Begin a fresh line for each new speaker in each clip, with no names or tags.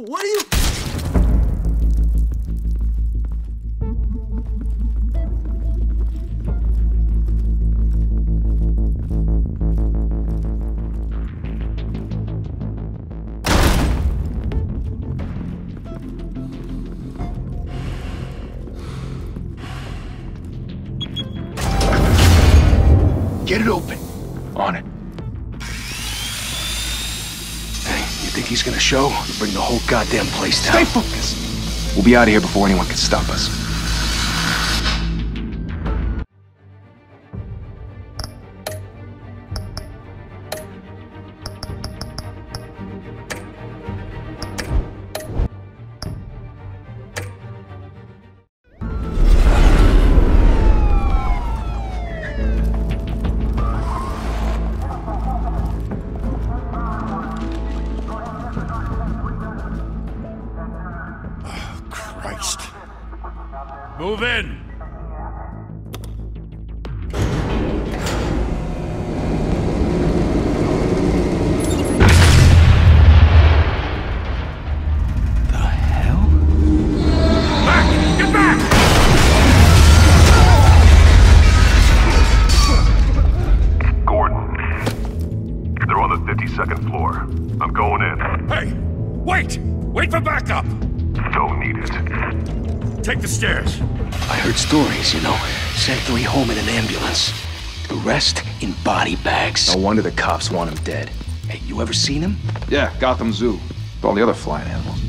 What are you...
Get it open. On it. Hey, you think he's gonna show? We'll bring the whole goddamn place down.
Stay focused. We'll be out of here before anyone can stop us.
Move in!
The hell?
Back! Get back!
Gordon. They're on the 52nd floor. I'm going in.
Hey! Wait! Wait for backup!
Don't need it.
Take the stairs.
I heard stories, you know. Sent 3 home in an ambulance. The rest in body bags.
No wonder the cops want him dead.
Hey, you ever seen him?
Yeah, Gotham Zoo. With all the other flying animals.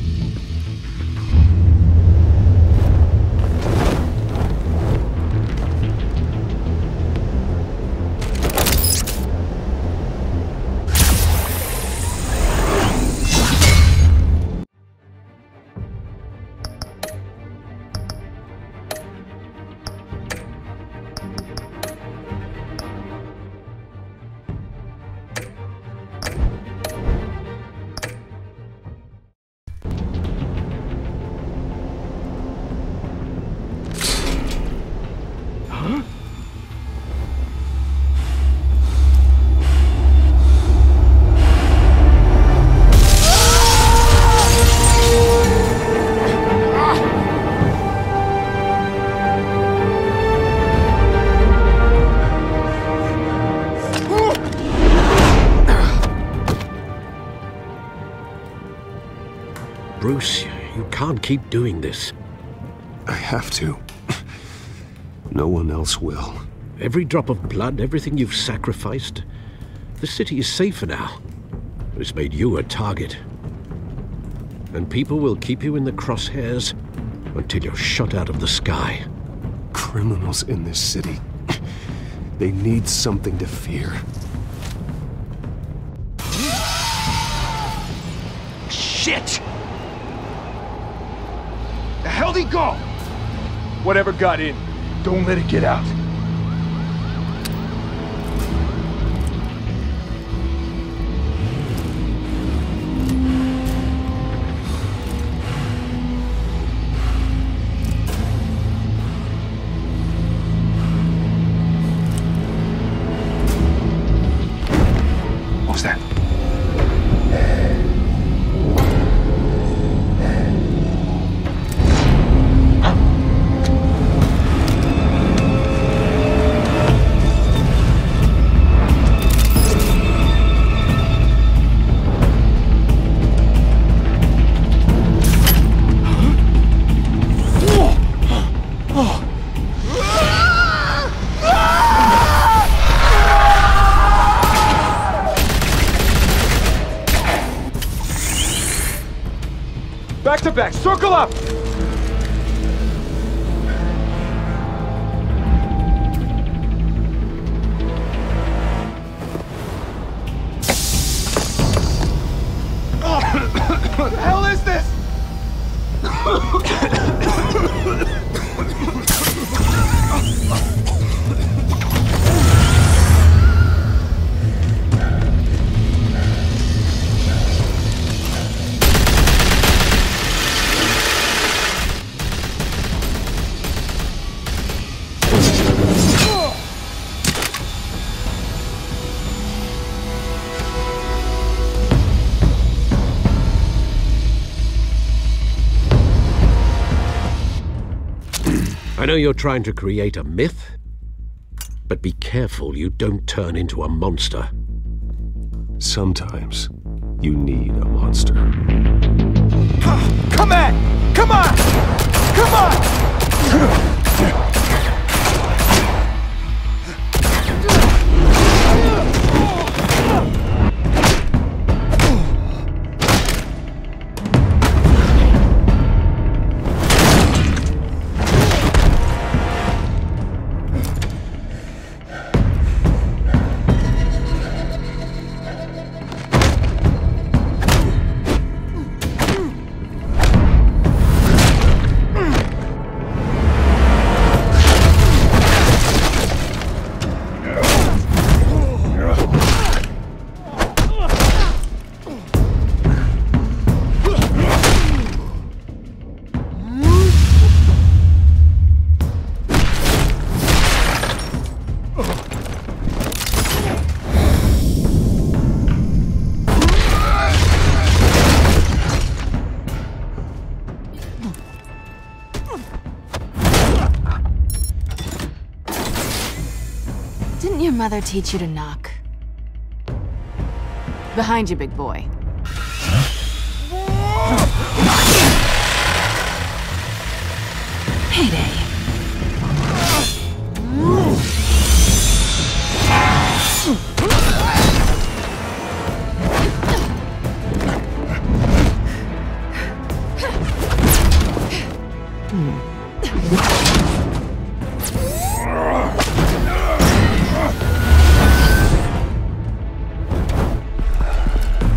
Bruce, you can't keep doing this.
I have to. No one else will.
Every drop of blood, everything you've sacrificed. The city is safer now. It's made you a target. And people will keep you in the crosshairs until you're shot out of the sky.
Criminals in this city. They need something to fear.
Shit! The hell'd he go? Whatever got in, don't let it get out. What was that?
Back to back, circle up! What the hell is this?
I know you're trying to create a myth, but be careful you don't turn into a monster.
Sometimes you need a monster.
Come on! Come on! Come on!
Didn't your mother teach you to knock? Behind you, big boy. Payday.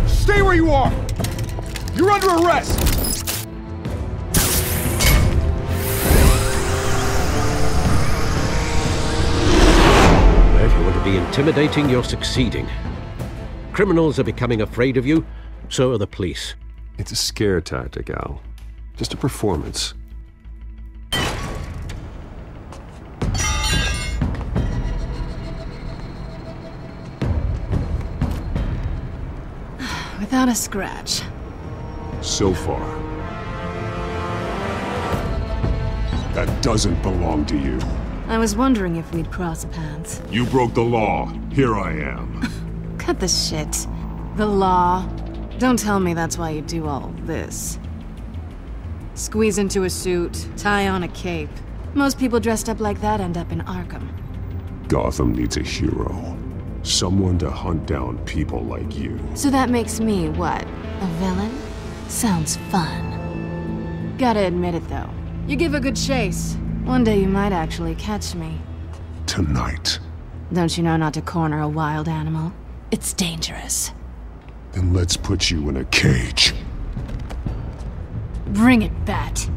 Stay where you are! You're under arrest!
If you want to be intimidating, you're succeeding. Criminals are becoming afraid of you, so are the police.
It's a scare tactic, Al. Just a performance.
Without a scratch.
So far. That doesn't belong to you.
I was wondering if we'd cross paths.
You broke the law. Here I am.
Cut the shit. The law. Don't tell me that's why you do all this. Squeeze into a suit, tie on a cape. Most people dressed up like that end up in Arkham.
Gotham needs a hero. Someone to hunt down people like you.
So that makes me, what, a villain? Sounds fun. Gotta admit it, though. You give a good chase. One day you might actually catch me.
Tonight.
Don't you know not to corner a wild animal? It's dangerous.
Then let's put you in a cage.
Bring it, Bat.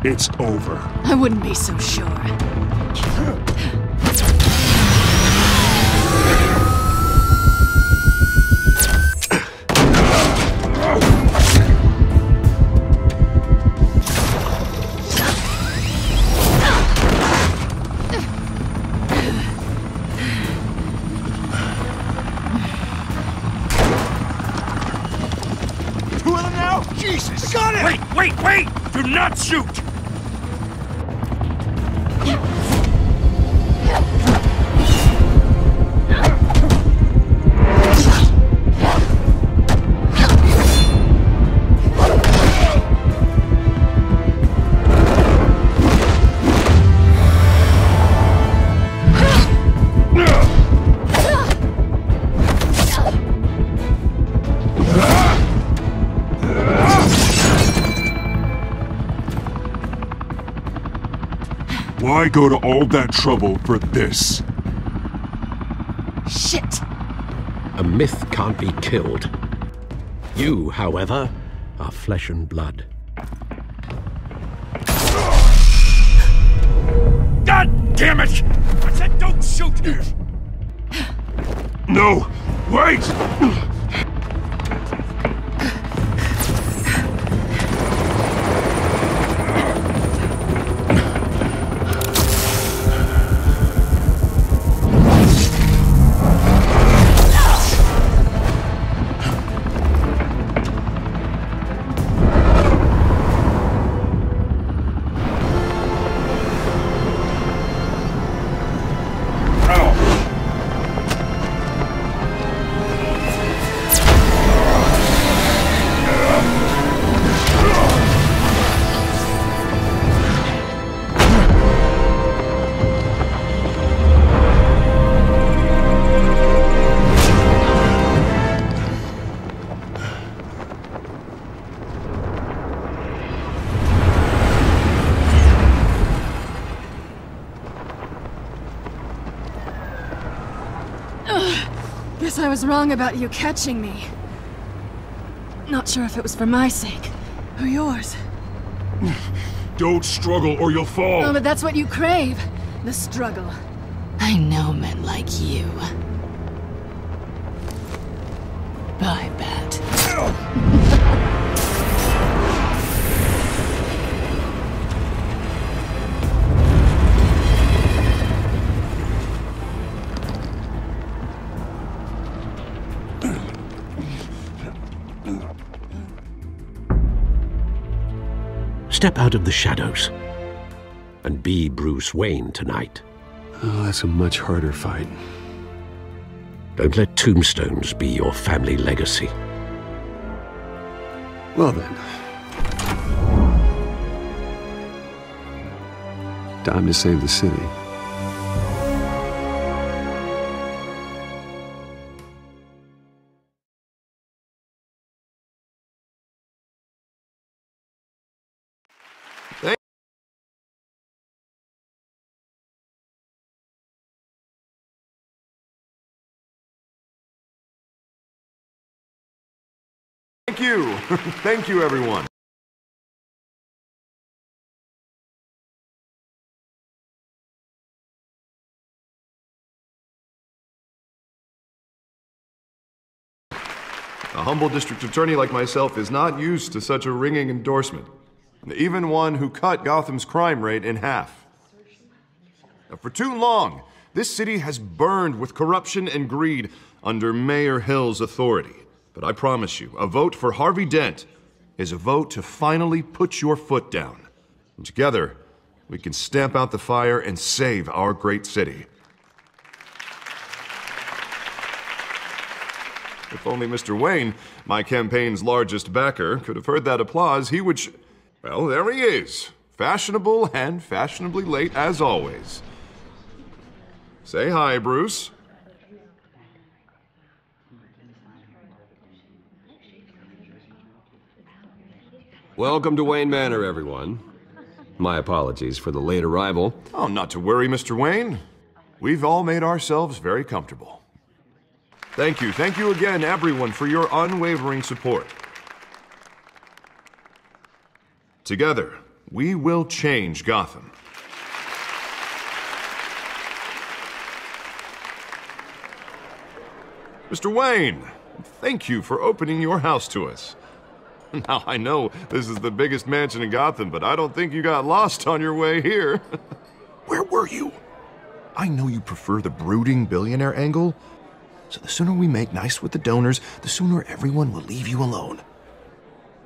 It's over.
I wouldn't be so sure.
Two of them now? Jesus! Got it!
Wait! Do not shoot!
Why go to all that trouble for this?
Shit!
A myth can't be killed. You, however, are flesh and blood.
God damn it! I said don't shoot!
No! Wait!
Guess I was wrong about you catching me. Not sure if it was for my sake, or yours.
Don't struggle or you'll fall!
Oh, but that's what you crave. The struggle. I know men like you. Bye, Bat.
Step out of the shadows and be Bruce Wayne tonight.
Oh, that's a much harder fight.
Don't let tombstones be your family legacy.
Well then. Time to save the city.
Thank you. Thank you, everyone. A humble district attorney like myself is not used to such a ringing endorsement. Even one who cut Gotham's crime rate in half. Now, for too long, this city has burned with corruption and greed under Mayor Hill's authority. But I promise you, a vote for Harvey Dent is a vote to finally put your foot down. And together, we can stamp out the fire and save our great city. If only Mr. Wayne, my campaign's largest backer, could have heard that applause, he would well, there he is. Fashionable and fashionably late as always. Say hi, Bruce.
Welcome to Wayne Manor, everyone. My apologies for the late arrival.
Oh, not to worry, Mr. Wayne. We've all made ourselves very comfortable. Thank you again, everyone, for your unwavering support. Together, we will change Gotham. Mr. Wayne, thank you for opening your house to us. Now, I know this is the biggest mansion in Gotham, but I don't think you got lost on your way here. Where were you? I know you prefer the brooding billionaire angle, so the sooner we make nice with the donors, the sooner everyone will leave you alone.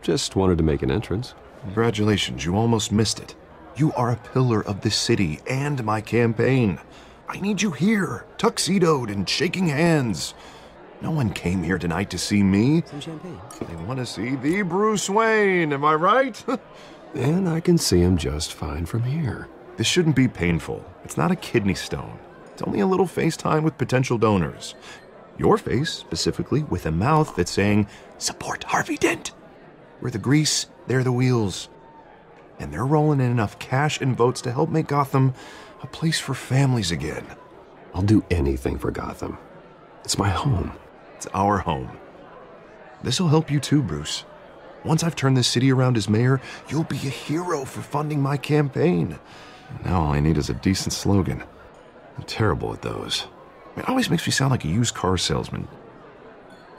Just wanted to make an entrance.
Congratulations, you almost missed it. You are a pillar of this city and my campaign. I need you here, tuxedoed and shaking hands. No one came here tonight to see me.
Some champagne.
They want to see the Bruce Wayne, am I right?
And I can see him just fine from here.
This shouldn't be painful. It's not a kidney stone. It's only a little FaceTime with potential donors. Your face, specifically, with a mouth that's saying, support Harvey Dent. We're the grease, they're the wheels. and they're rolling in enough cash and votes to help make Gotham a place for families again.
I'll do anything for Gotham. It's my home.
It's our home. This'll help you too, Bruce. Once I've turned this city around as mayor, you'll be a hero for funding my campaign. Now all I need is a decent slogan. I'm terrible at those. It always makes me sound like a used car salesman.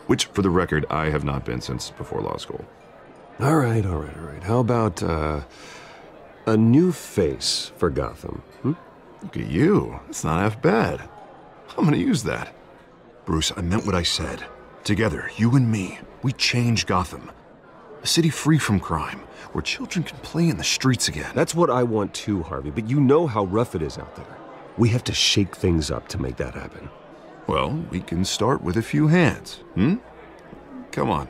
Which, for the record, I have not been since before law school.
All right. How about, a new face for Gotham?
Look at you. That's not half bad. I'm gonna use that. Bruce, I meant what I said. Together, you and me, we change Gotham. A city free from crime, where children can play in the streets again.
That's what I want too, Harvey, but you know how rough it is out there. We have to shake things up to make that happen.
Well, we can start with a few hands, Come on.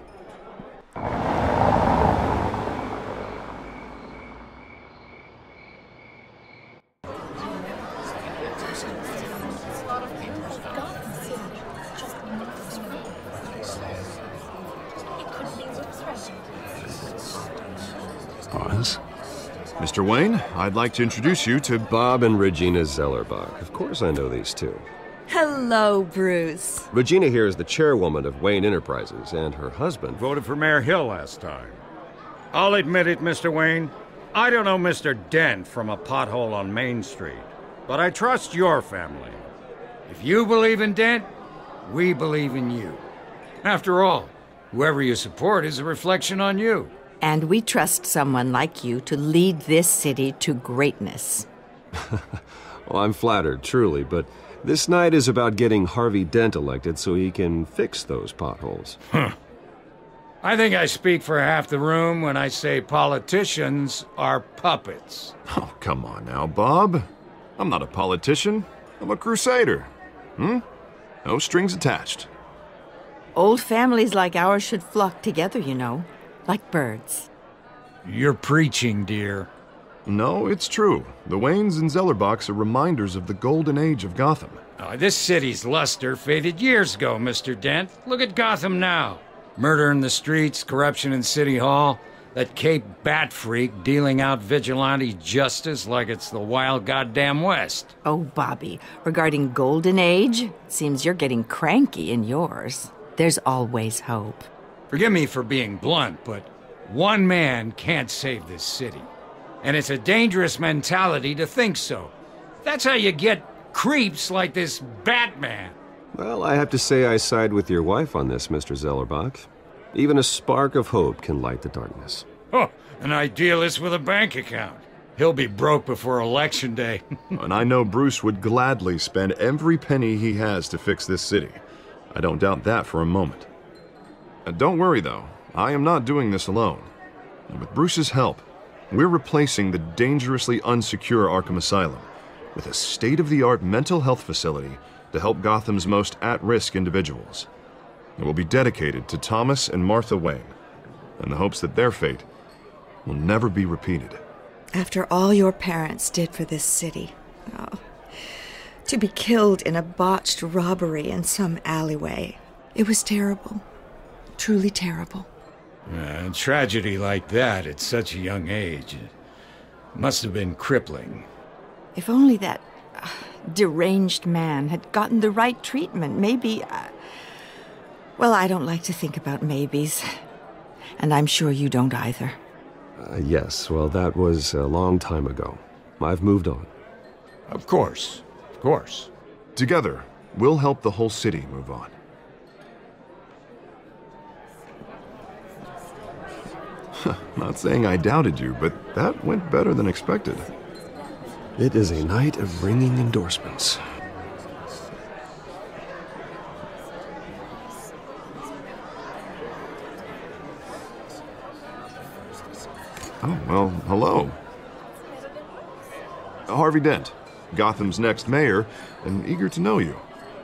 Pause.
Mr. Wayne, I'd like to introduce you to
Bob and Regina Zellerbach. Of course I know these two.
Hello, Bruce.
Regina here is the chairwoman of Wayne Enterprises, and her husband
Voted for Mayor Hill last time. I'll admit it, Mr. Wayne. I don't know Mr. Dent from a pothole on Main Street, but I trust your family. If you believe in Dent, we believe in you. After all, whoever you support is a reflection on you.
And we trust someone like you to lead this city to greatness.
Well, I'm flattered, truly, but this night is about getting Harvey Dent elected so he can fix those potholes.
I think I speak for half the room when I say politicians are puppets.
Oh, come on now, Bob. I'm not a politician. I'm a crusader. No strings attached.
Old families like ours should flock together, you know, like birds.
You're preaching, dear.
No, it's true. The Waynes and Zellerbachs are reminders of the golden age of Gotham.
Oh, this city's luster faded years ago, Mr. Dent. Look at Gotham now. Murder in the streets, corruption in City Hall, that Cape Bat freak dealing out vigilante justice like it's the wild goddamn West.
Oh, Bobby, regarding Golden Age, it seems you're getting cranky in yours. There's always hope.
Forgive me for being blunt, but one man can't save this city. And it's a dangerous mentality to think so. That's how you get creeps like this Batman.
Well, I have to say I side with your wife on this, Mr. Zellerbach. Even a spark of hope can light the darkness.
Oh, an idealist with a bank account. He'll be broke before Election Day.
And I know Bruce would gladly spend every penny he has to fix this city. I don't doubt that for a moment. Don't worry, though. I am not doing this alone. And with Bruce's help, we're replacing the dangerously unsecure Arkham Asylum with a state-of-the-art mental health facility to help Gotham's most at-risk individuals. It will be dedicated to Thomas and Martha Wayne, in the hopes that their fate will never be repeated.
After all your parents did for this city, to be killed in a botched robbery in some alleyway, it was terrible. Truly terrible.
A tragedy like that at such a young age must have been crippling.
If only that deranged man had gotten the right treatment, maybe... well, I don't like to think about maybes. And I'm sure you don't either.
Yes, well, that was a long time ago. I've moved on.
Of course. Of course.
Together, we'll help the whole city move on. Not saying I doubted you, but that went better than expected.
It is a night of ringing endorsements.
Oh, well, hello. Harvey Dent, Gotham's next mayor, and eager to know you.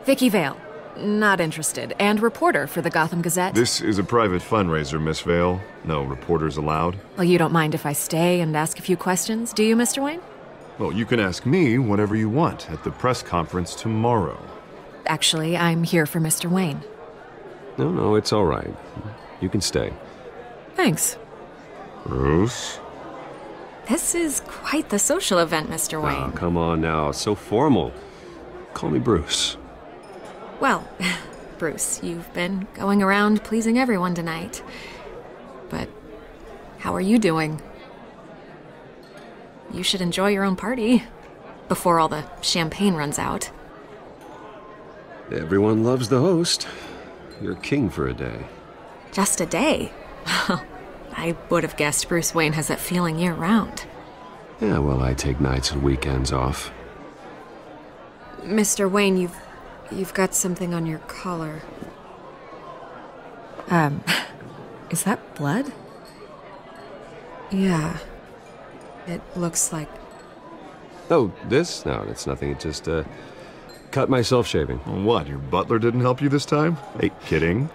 Vicky Vale. Not interested. And reporter for the Gotham Gazette.
This is a private fundraiser, Miss Vale. No reporters allowed.
Well, you don't mind if I stay and ask a few questions, do you, Mr. Wayne?
Well, you can ask me whatever you want at the press conference tomorrow.
Actually, I'm here for Mr. Wayne.
No, it's all right. You can stay.
Thanks.
Bruce?
This is quite the social event, Mr. Wayne.
Oh, come on now. So formal. Call me Bruce.
Well, Bruce, you've been going around pleasing everyone tonight. But how are you doing? You should enjoy your own party before all the champagne runs out.
Everyone loves the host. You're king for a day.
Just a day? I would have guessed Bruce Wayne has that feeling year-round.
Yeah, well, I take nights and weekends off.
Mr. Wayne, you've got something on your collar. Is that blood? Yeah. It looks like...
Oh, this? No, it's nothing. It just, cut myself shaving.
What, your butler didn't help you this time? Hey, kidding.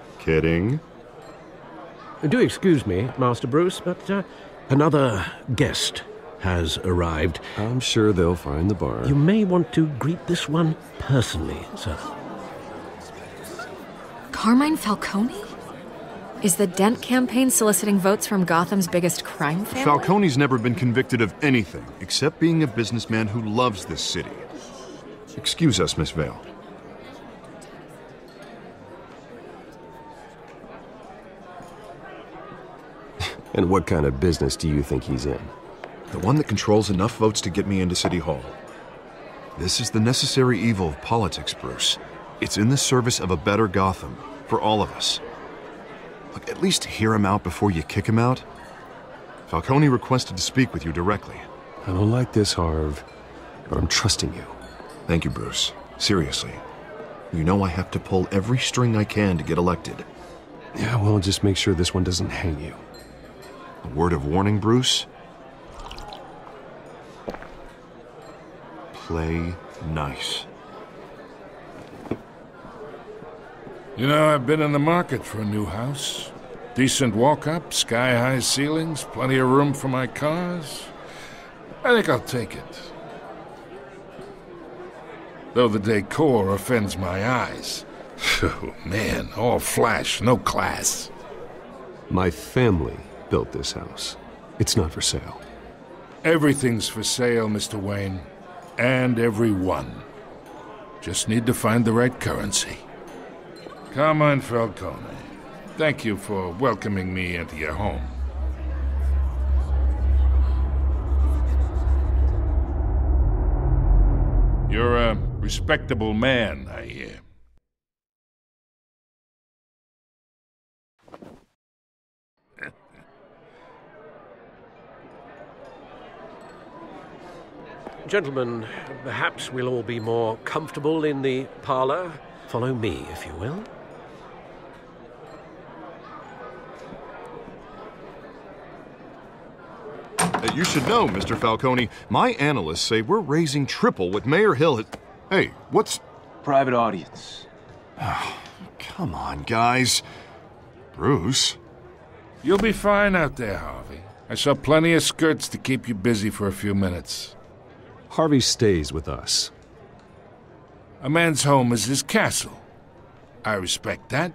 Do excuse me, Master Bruce, but another guest has arrived.
I'm sure they'll find the bar.
You may want to greet this one personally, sir.
Carmine Falcone? Is the Dent campaign soliciting votes from Gotham's biggest crime family?
Falcone's never been convicted of anything, except being a businessman who loves this city. Excuse us, Miss Vale.
And what kind of business do you think he's in?
The one that controls enough votes to get me into City Hall. This is the necessary evil of politics, Bruce. It's in the service of a better Gotham, for all of us. Look, at least hear him out before you kick him out. Falcone requested to speak with you directly.
I don't like this, Harv, but I'm trusting you.
Thank you, Bruce. Seriously. You know I have to pull every string I can to get elected.
Yeah, well, just make sure this one doesn't hang you.
A word of warning, Bruce? Play nice.
You know, I've been in the market for a new house. Decent walk-up, sky-high ceilings, plenty of room for my cars. I think I'll take it. Though the decor offends my eyes. Oh, man, all flash, no class.
My family built this house. It's not for sale.
Everything's for sale, Mr. Wayne. And everyone. Just need to find the right currency. Carmine Falcone, thank you for welcoming me into your home. You're a respectable man, I hear.
Gentlemen, perhaps we'll all be more comfortable in the parlor. Follow me, if you will.
You should know, Mr. Falcone, my analysts say we're raising triple what Mayor Hill had... Hey, what's...
Private audience.
Oh, come on, guys. Bruce?
You'll be fine out there, Harvey. I saw plenty of skirts to keep you busy for a few minutes.
Harvey stays with us.
A man's home is his castle. I respect that.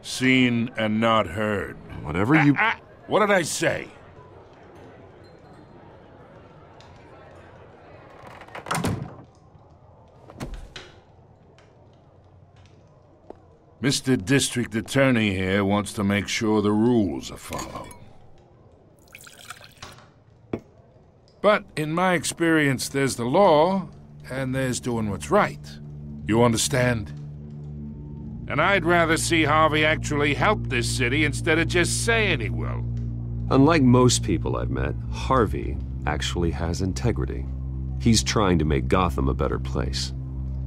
Seen and not heard.
Whatever you...
What did I say? Mr. District Attorney here wants to make sure the rules are followed. But in my experience, there's the law, and there's doing what's right. You understand? And I'd rather see Harvey actually help this city instead of just saying he will.
Unlike most people I've met, Harvey actually has integrity. He's trying to make Gotham a better place.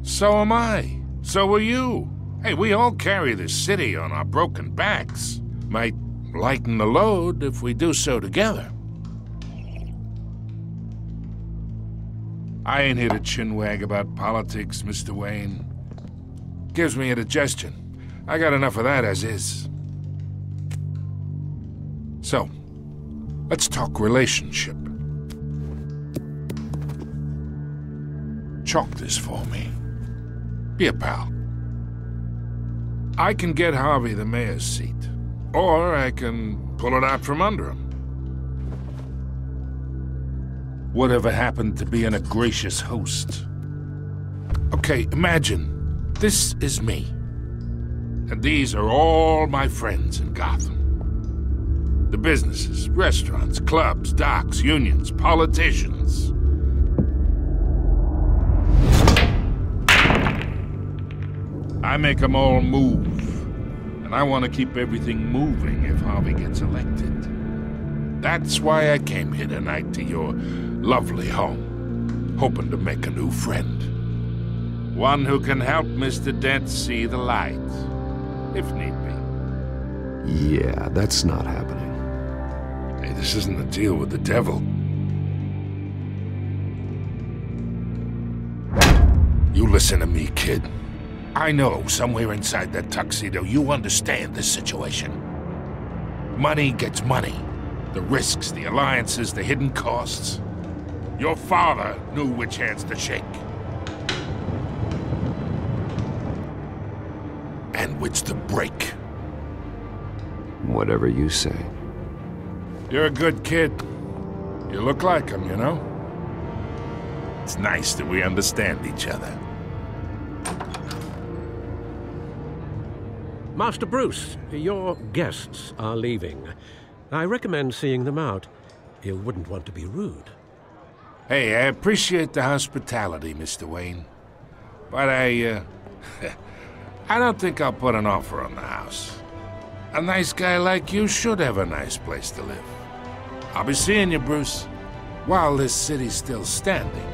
So am I. So are you. Hey, we all carry this city on our broken backs. Might lighten the load if we do so together. I ain't here to chinwag about politics, Mr. Wayne. Gives me indigestion. I got enough of that as is. So, let's talk relationship. Chalk this for me. Be a pal. I can get Harvey the mayor's seat, or I can pull it out from under him. Whatever happened to being a gracious host? Okay, imagine this is me. And these are all my friends in Gotham. The businesses, restaurants, clubs, docks, unions, politicians. I make them all move. And I want to keep everything moving if Harvey gets elected. That's why I came here tonight to your lovely home, hoping to make a new friend. One who can help Mr. Dent see the light, if need be.
Yeah, that's not happening.
Hey, this isn't a deal with the devil. You listen to me, kid. I know somewhere inside that tuxedo you understand this situation. Money gets money. The risks, the alliances, the hidden costs. Your father knew which hands to shake. And which to break.
Whatever you say.
You're a good kid. You look like him, you know? It's nice that we understand each other.
Master Bruce, your guests are leaving. I recommend seeing them out. You wouldn't want to be rude.
Hey, I appreciate the hospitality, Mr. Wayne. But I don't think I'll put an offer on the house. A nice guy like you should have a nice place to live. I'll be seeing you, Bruce, while this city's still standing.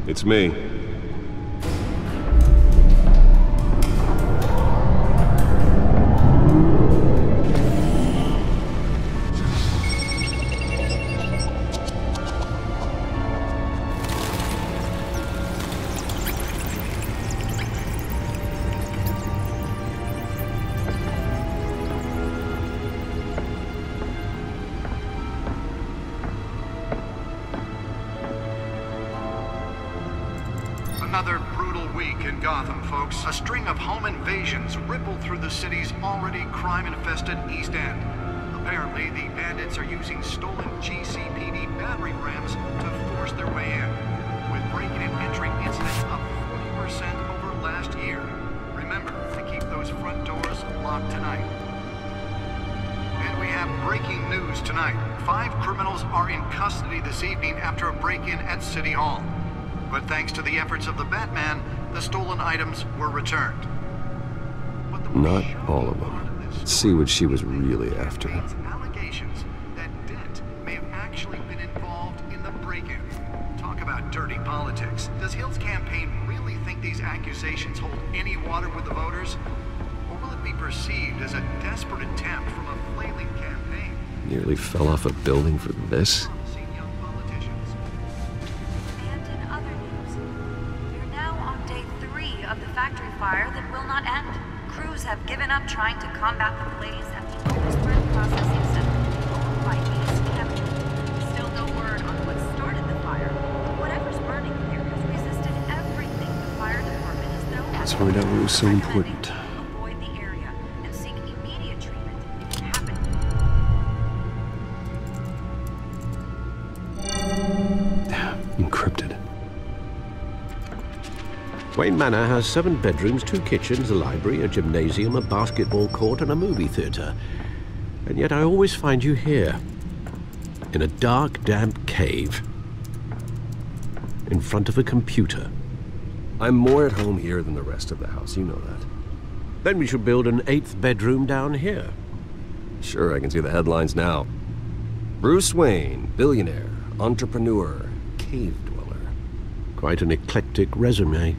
It's me.
Another brutal week in Gotham, folks. A string of home invasions rippled through the city's already crime-infested East End. Apparently, the bandits are using stolen GCPD battering rams to force their way in, with break-in and entry incidents up 40% over last year. Remember to keep those front doors locked tonight. And we have breaking news tonight. 5 criminals are in custody this evening after a break-in at City Hall. But thanks to the efforts of the Batman, the stolen items were returned.
Not all of them. Let's see what she was really after.
Allegations that Dent may have actually been involved in the break-in. Talk about dirty politics. Does Hill's campaign really think these accusations hold any water with the voters? Or will it be perceived as a desperate attempt from a flailing campaign?
Nearly fell off a building for this?
Fire that will not end. Crews have given up trying to combat the blaze at the Otisburg processing center owned by East Chemical. Still no word on what started the fire
find out what was so important.
Avoid the area and seek immediate treatment if you happen.
Encrypted.
Wayne Manor has 7 bedrooms, 2 kitchens, a library, a gymnasium, a basketball court, and a movie theatre. And yet I always find you here, in a dark, damp cave, in front of a computer.
I'm more at home here than the rest of the house, you know that.
Then we should build an 8th bedroom down here.
Sure, I can see the headlines now. Bruce Wayne, billionaire, entrepreneur, cave dweller.
Quite an eclectic resume.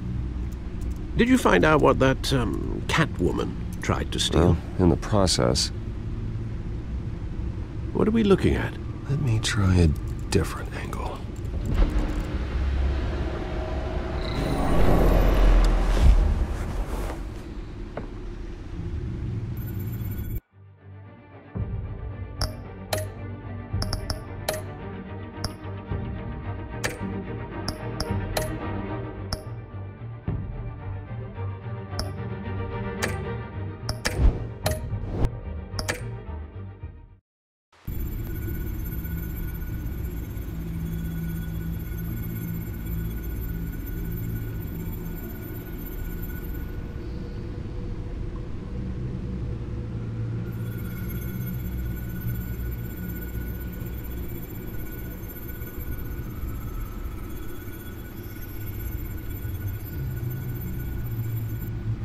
Did you find out what that, Catwoman tried to steal?
Well, in the process.
What are we looking at?
Let me try a different angle.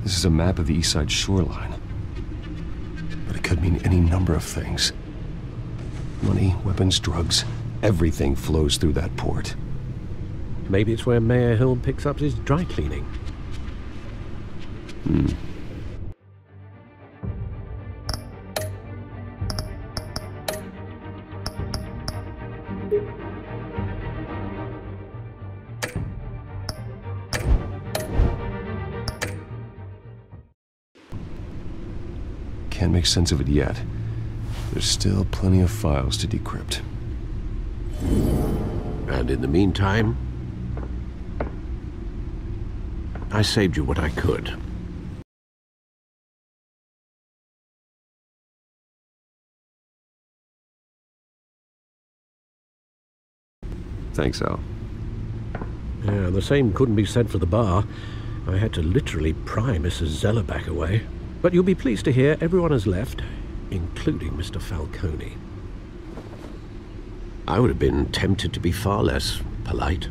This is a map of the East Side shoreline. But it could mean any number of things. Money, weapons, drugs, everything flows through that port.
Maybe it's where Mayor Hill picks up his dry cleaning.
Can't make sense of it yet. There's still plenty of files to decrypt.
And in the meantime, I saved you what I could.
Thanks, Al.
Yeah, the same couldn't be said for the bar. I had to literally pry Mrs. Zeller back away. But you'll be pleased to hear everyone has left, including Mr. Falcone. I would have been tempted to be far less polite.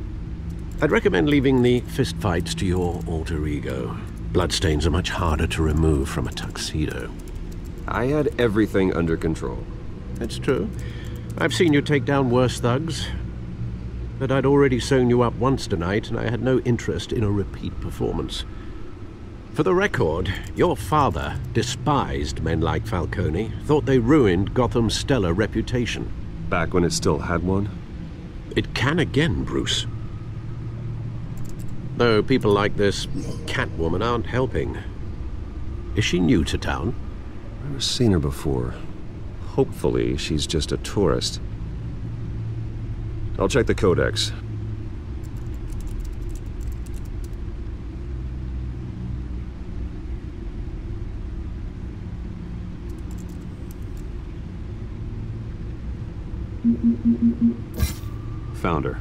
I'd recommend leaving the fistfights to your alter ego. Bloodstains are much harder to remove from a tuxedo.
I had everything under control.
That's true. I've seen you take down worse thugs. But I'd already sewn you up once tonight, and I had no interest in a repeat performance. For the record, your father despised men like Falcone, thought they ruined Gotham's stellar reputation.
Back when it still had one?
It can again, Bruce. Though people like this Catwoman aren't helping. Is she new to town?
I've never seen her before. Hopefully, she's just a tourist. I'll check the codex. Found her.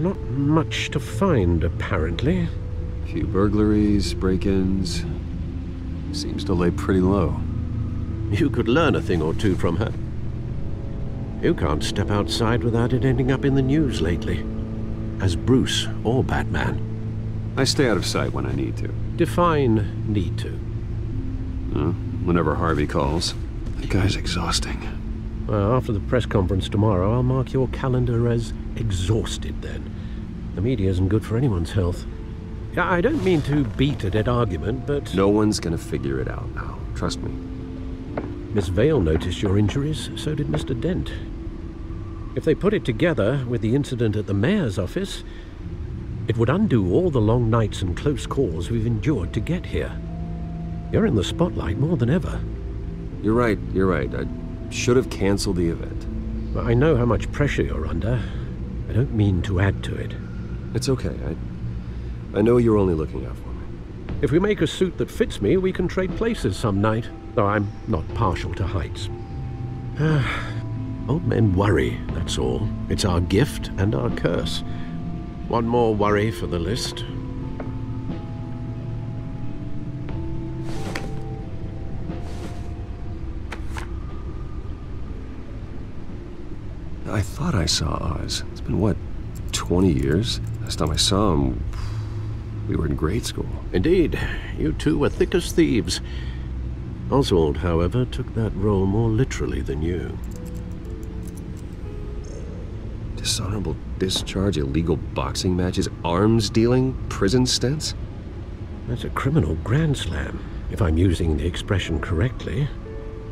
not much to find, apparently.
A few burglaries, break-ins. Seems to lay pretty low.
You could learn a thing or two from her. You can't step outside without it ending up in the news lately. As Bruce or Batman.
I stay out of sight when I need to.
Define need to.
Whenever Harvey calls. The guy's exhausting.
Well, after the press conference tomorrow, I'll mark your calendar as exhausted then. The media isn't good for anyone's health. Yeah, I don't mean to beat a dead argument, but...
No one's gonna figure it out now. Trust me.
Miss Vale noticed your injuries, so did Mr. Dent. If they put it together with the incident at the mayor's office, it would undo all the long nights and close calls we've endured to get here. You're in the spotlight more than ever.
You're right. I should have canceled the event.
I know how much pressure you're under. I don't mean to add to it.
It's okay. I know you're only looking out for me.
If we make a suit that fits me, we can trade places some night, though I'm not partial to heights. Old men worry, that's all. It's our gift and our curse. One more worry for the list.
I thought I saw Oz. It's been, what, 20 years? Last time I saw him, we were in grade school.
Indeed. You two were thick as thieves. Oswald, however, took that role more literally than you.
Dishonorable discharge, illegal boxing matches, arms dealing, prison stints?
That's a criminal grand slam, if I'm using the expression correctly.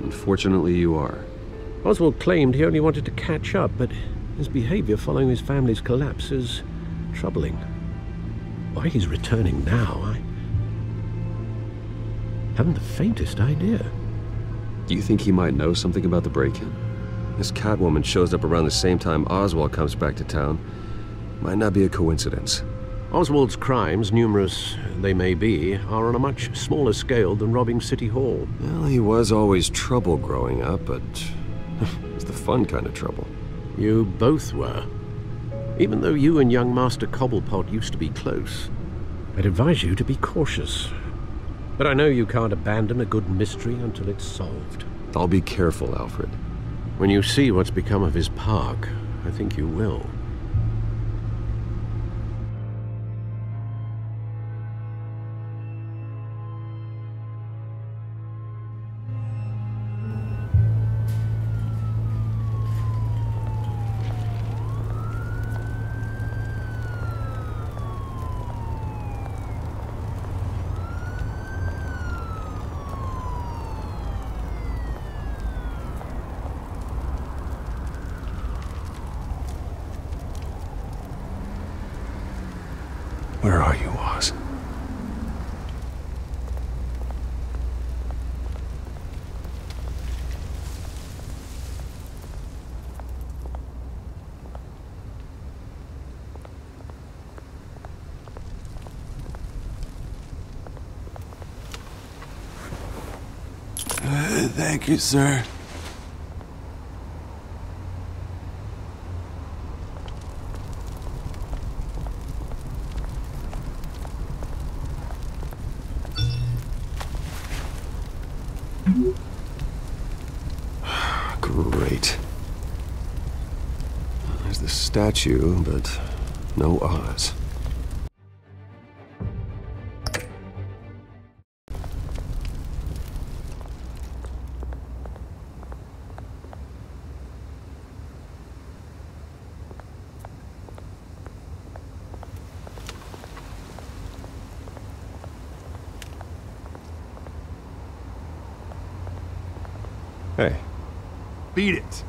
Unfortunately, you are.
Oswald claimed he only wanted to catch up, but his behavior following his family's collapse is troubling. Why he's returning now, I haven't the faintest idea.
Do you think he might know something about the break-in? This Catwoman shows up around the same time Oswald comes back to town. Might not be a coincidence.
Oswald's crimes, numerous they may be, are on a much smaller scale than robbing City Hall.
Well, he was always trouble growing up, but it's the fun kind of trouble.
You both were. Even though you and young Master Cobblepot used to be close, I'd advise you to be cautious. But I know you can't abandon a good mystery until it's solved.
I'll be careful, Alfred.
When you see what's become of his park, I think you will.
Where are you, Oz?
Thank you, sir.
Great. There's the statue, but no Oz. Hey.
Beat it.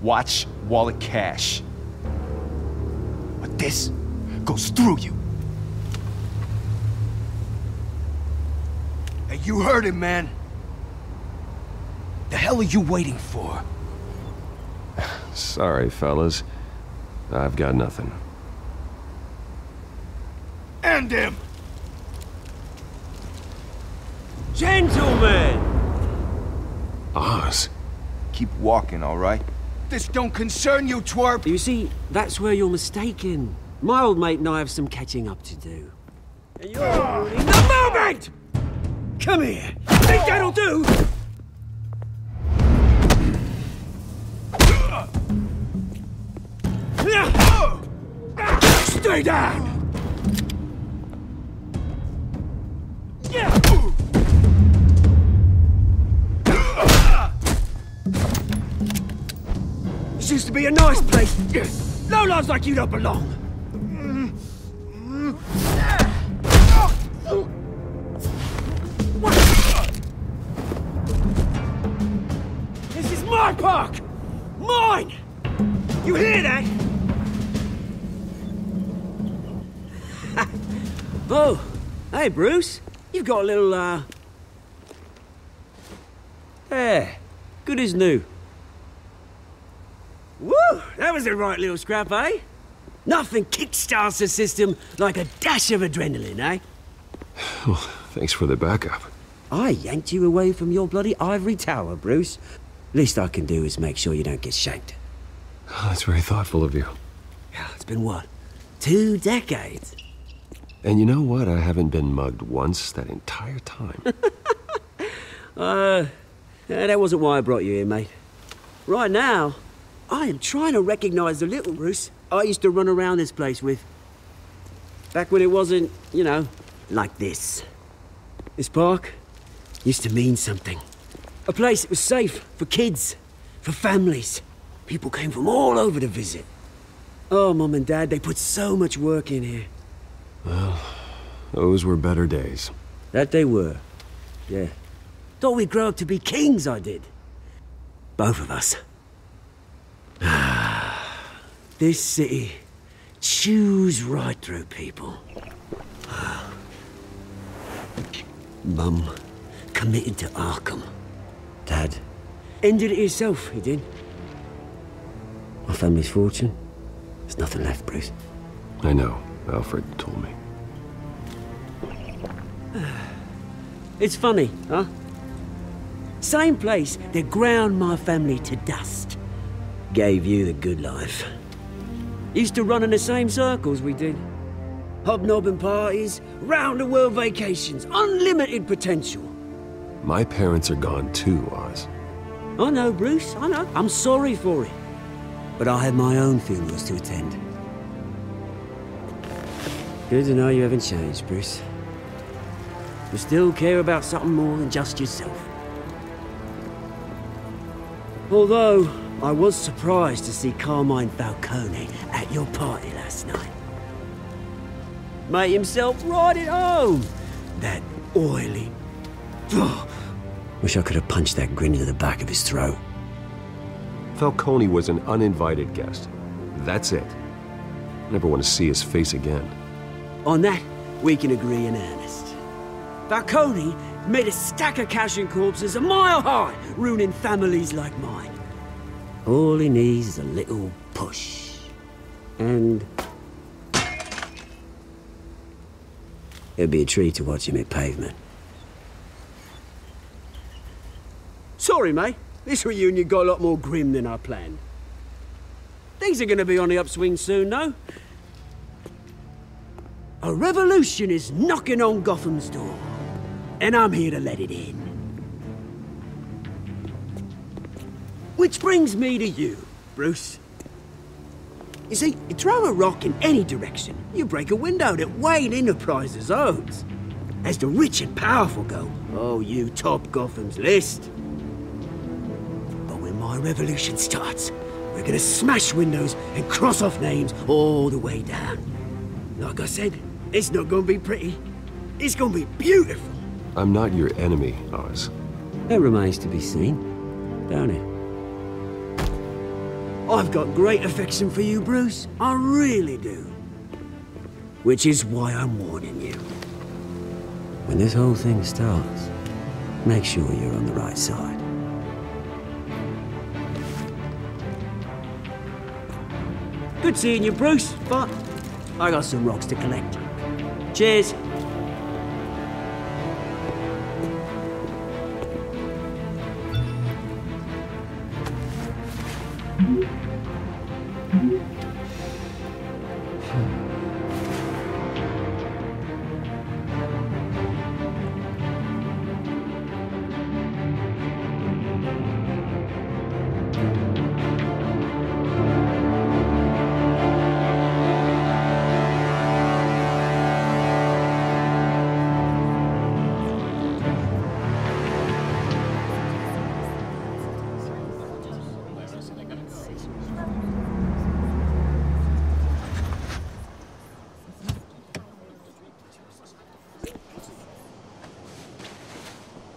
Watch wallet cash. But this goes through you. Hey, you heard him, man. The hell are you waiting for?
Sorry, fellas. I've got nothing.
End him!
Gentlemen!
Oz.
Keep walking, all right? This don't concern you, twerp!
You see, that's where you're mistaken. My old mate and I have some catching up to do. And you're ruining the moment! Come here! Think that'll do? Stay down! This used to be a nice place. No lives like you don't belong. This is my park! Mine! You hear that? Oh, hey, Bruce. You've got a little, hair. Good as new. Woo! That was a right little scrap, eh? Nothing kickstarts the system like a dash of adrenaline, eh?
Well, thanks for the backup.
I yanked you away from your bloody ivory tower, Bruce. Least I can do is make sure you don't get shanked.
Oh, that's very thoughtful of you.
Yeah, it's been what? 2 decades?
And you know what? I haven't been mugged once that entire time.
That wasn't why I brought you here, mate. Right now, I am trying to recognize the little Bruce I used to run around this place with. Back when it wasn't, you know, like this. This park used to mean something. A place that was safe for kids, for families. People came from all over to visit. Oh, Mum and Dad, they put so much work in here.
Well, those were better days.
That they were. Yeah. Thought we'd grow up to be kings, I did. Both of us. This city chews right through people. Mum committed to Arkham. Dad ended it himself, he did. My family's fortune, there's nothing left, Bruce.
I know. Alfred told me.
It's funny, huh? Same place that ground my family to dust. Gave you the good life. Used to run in the same circles we did. Hobnobbing parties, round-the-world vacations, unlimited potential.
My parents are gone too, Oz.
I know, Bruce, I know. I'm sorry for it. But I have my own funerals to attend. Good to know you haven't changed, Bruce. You still care about something more than just yourself. Although, I was surprised to see Carmine Falcone at your party last night. Made himself right at home. That oily... Oh, wish I could have punched that grin into the back of his throat.
Falcone was an uninvited guest. That's it. Never want to see his face again.
On that, we can agree in earnest. Falcone made a stack of cash and corpses a mile high, ruining families like mine. All he needs is a little push. And... it'd be a treat to watch him hit pavement. Sorry, mate. This reunion got a lot more grim than I planned. Things are gonna be on the upswing soon, though. A revolution is knocking on Gotham's door. And I'm here to let it in. Which brings me to you, Bruce. You see, you throw a rock in any direction, you break a window that Wayne Enterprises owns. As the rich and powerful go, oh, you top Gotham's list. But when my revolution starts, we're gonna smash windows and cross off names all the way down. Like I said, it's not gonna be pretty. It's gonna be beautiful.
I'm not your enemy, Oz.
That remains to be seen, don't it? I've got great affection for you, Bruce. I really do. Which is why I'm warning you. When this whole thing starts, make sure you're on the right side.
Good seeing you, Bruce, but I got some rocks to collect. Cheers.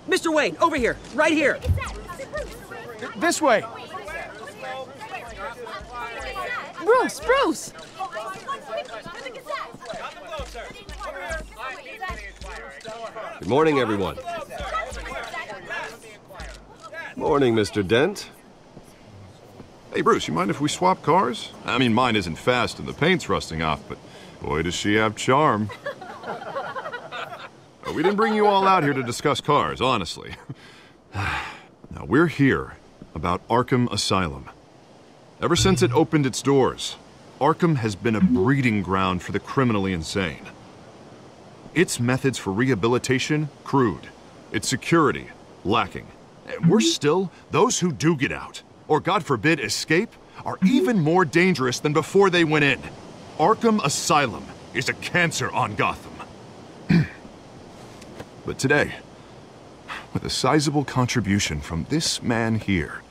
Mr. Wayne, over here, right here.
This way.
Bruce, Bruce!
Good morning, everyone. Morning, Mr. Dent.
Hey, Bruce, you mind if we swap cars? I mean, mine isn't fast and the paint's rusting off, but boy, does she have charm. We didn't bring you all out here to discuss cars, honestly. Now, we're here about Arkham Asylum. Ever since it opened its doors, Arkham has been a breeding ground for the criminally insane. Its methods for rehabilitation, crude. Its security, lacking. And worse still, those who do get out, or God forbid escape, are even more dangerous than before they went in. Arkham Asylum is a cancer on Gotham. But today, with a sizable contribution from this man here,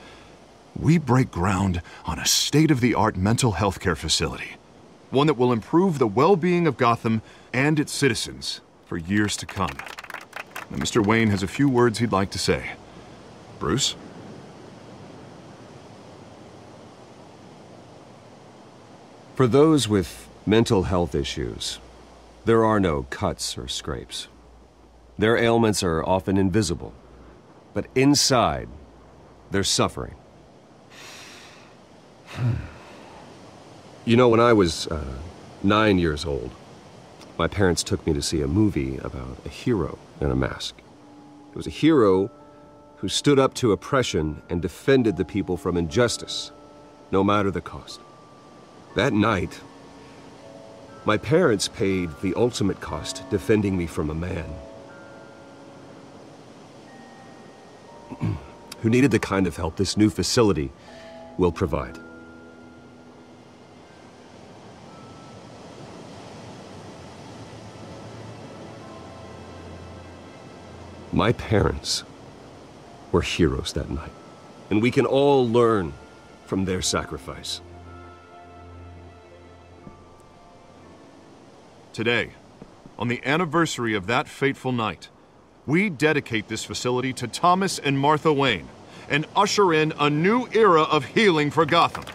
we break ground on a state-of-the-art mental health care facility. One that will improve the well-being of Gotham and its citizens for years to come. Now, Mr. Wayne has a few words he'd like to say. Bruce?
For those with mental health issues, there are no cuts or scrapes. Their ailments are often invisible, but inside, they're suffering. You know, when I was 9 years old, my parents took me to see a movie about a hero in a mask. It was a hero who stood up to oppression and defended the people from injustice, no matter the cost. That night, my parents paid the ultimate cost defending me from a man who needed the kind of help this new facility will provide. My parents were heroes that night, and we can all learn from their sacrifice.
Today, on the anniversary of that fateful night, we dedicate this facility to Thomas and Martha Wayne and usher in a new era of healing for Gotham.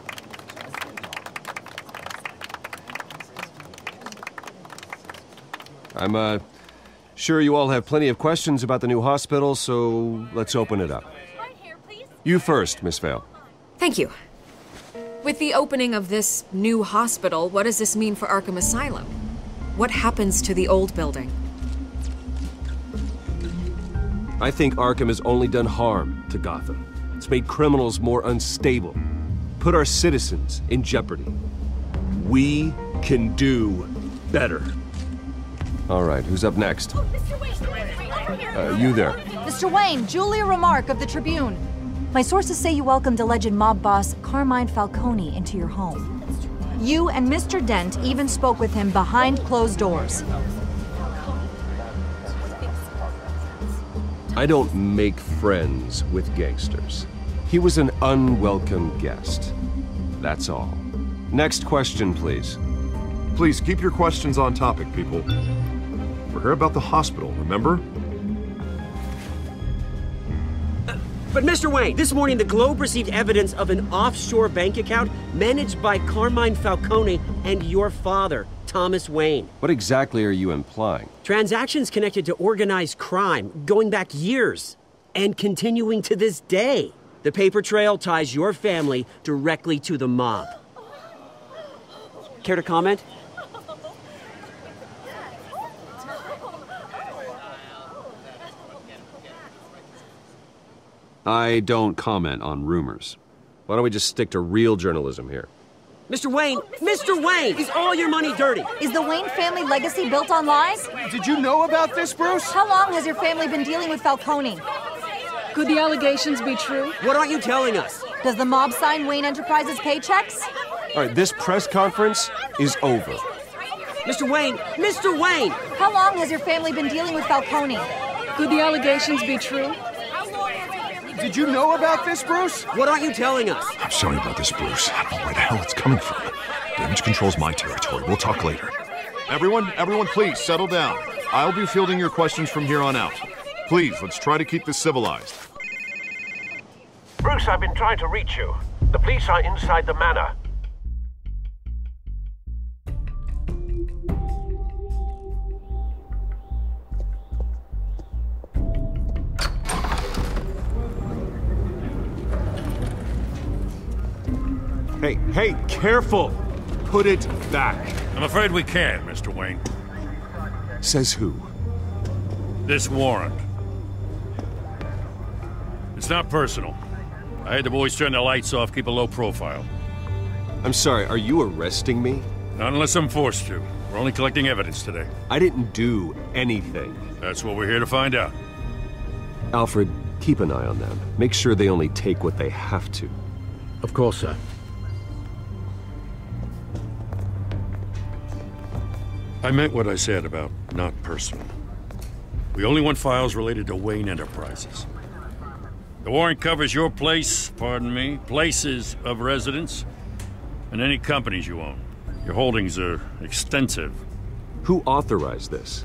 I'm sure you all have plenty of questions about the new hospital, so let's open it up. You first, Miss Vale.
Thank you. With the opening of this new hospital, what does this mean for Arkham Asylum? What happens to the old building?
I think Arkham has only done harm to Gotham. It's made criminals more unstable, put our citizens in jeopardy. We can do better. All right, who's up next?
Oh, Mr. Wayne.
You there.
Mr. Wayne, Julia Remark of the Tribune. My sources say you welcomed alleged mob boss Carmine Falcone into your home. You and Mr. Dent even spoke with him behind closed doors.
I don't make friends with gangsters. He was an unwelcome guest. That's all. Next question, please.
Please keep your questions on topic, people. We're here about the hospital, remember?
But Mr. Wayne, this morning the Globe received evidence of an offshore bank account managed by Carmine Falcone and your father, Thomas Wayne.
What exactly are you implying?
Transactions connected to organized crime going back years and continuing to this day. The paper trail ties your family directly to the mob. Care to comment?
I don't comment on rumors. Why don't we just stick to real journalism here?
Mr. Wayne! Mr. Wayne! Is all your money dirty?
Is the Wayne family legacy built on lies?
Did you know about this, Bruce?
How long has your family been dealing with Falcone?
Could the allegations be true?
What aren't you telling us?
Does the mob sign Wayne Enterprises paychecks?
All right, this press conference is over.
Mr. Wayne! Mr. Wayne!
How long has your family been dealing with Falcone?
Could the allegations be true?
Did you know about this, Bruce?
What aren't you telling us?
I'm sorry about this, Bruce. I don't know where the hell it's coming from. Damage control's my territory. We'll talk later. Everyone, please, settle down. I'll be fielding your questions from here on out. Please, let's try to keep this civilized.
Bruce, I've been trying to reach you. The police are inside the manor.
Hey, careful! Put it back.
I'm afraid we can't, Mr. Wayne.
Says who?
This warrant. It's not personal. I had the boys turn the lights off, keep a low profile.
I'm sorry, are you arresting me?
Not unless I'm forced to. We're only collecting evidence today.
I didn't do anything.
That's what we're here to find out.
Alfred, keep an eye on them. Make sure they only take what they have to.
Of course, sir.
I meant what I said about not personal. We only want files related to Wayne Enterprises. The warrant covers your place, pardon me, places of residence, and any companies you own. Your holdings are extensive.
Who authorized this?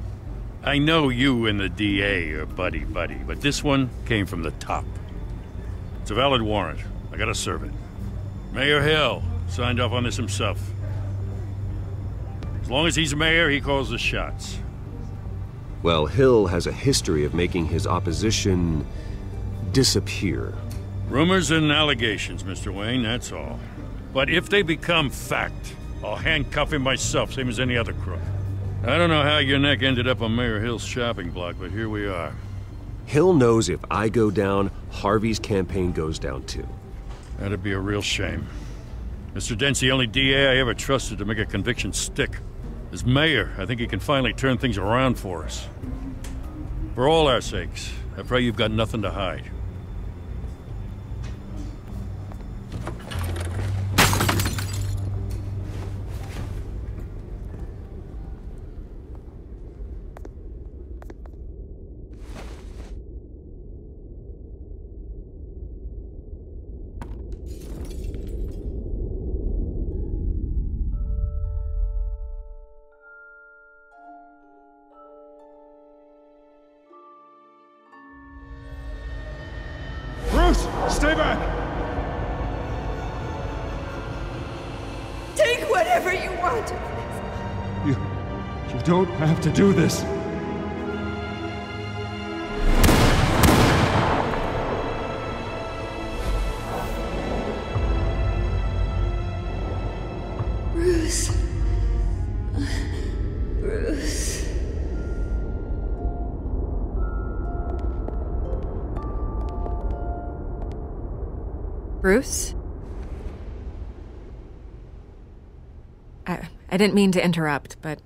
I know you and the DA are buddy-buddy, but this one came from the top. It's a valid warrant. I gotta serve it. Mayor Hill signed off on this himself. As long as he's mayor, he calls the shots.
Well, Hill has a history of making his opposition disappear.
Rumors and allegations, Mr. Wayne, that's all. But if they become fact, I'll handcuff him myself, same as any other crook. I don't know how your neck ended up on Mayor Hill's shopping block, but here we are.
Hill knows if I go down, Harvey's campaign goes down too.
That'd be a real shame. Mr. Dent's the only DA I ever trusted to make a conviction stick. As mayor, I think he can finally turn things around for us. For all our sakes, I pray you've got nothing to hide.
Stay back!
Take whatever you want.
You don't have to do this.
Bruce. Bruce.
Bruce? I didn't mean to interrupt, but...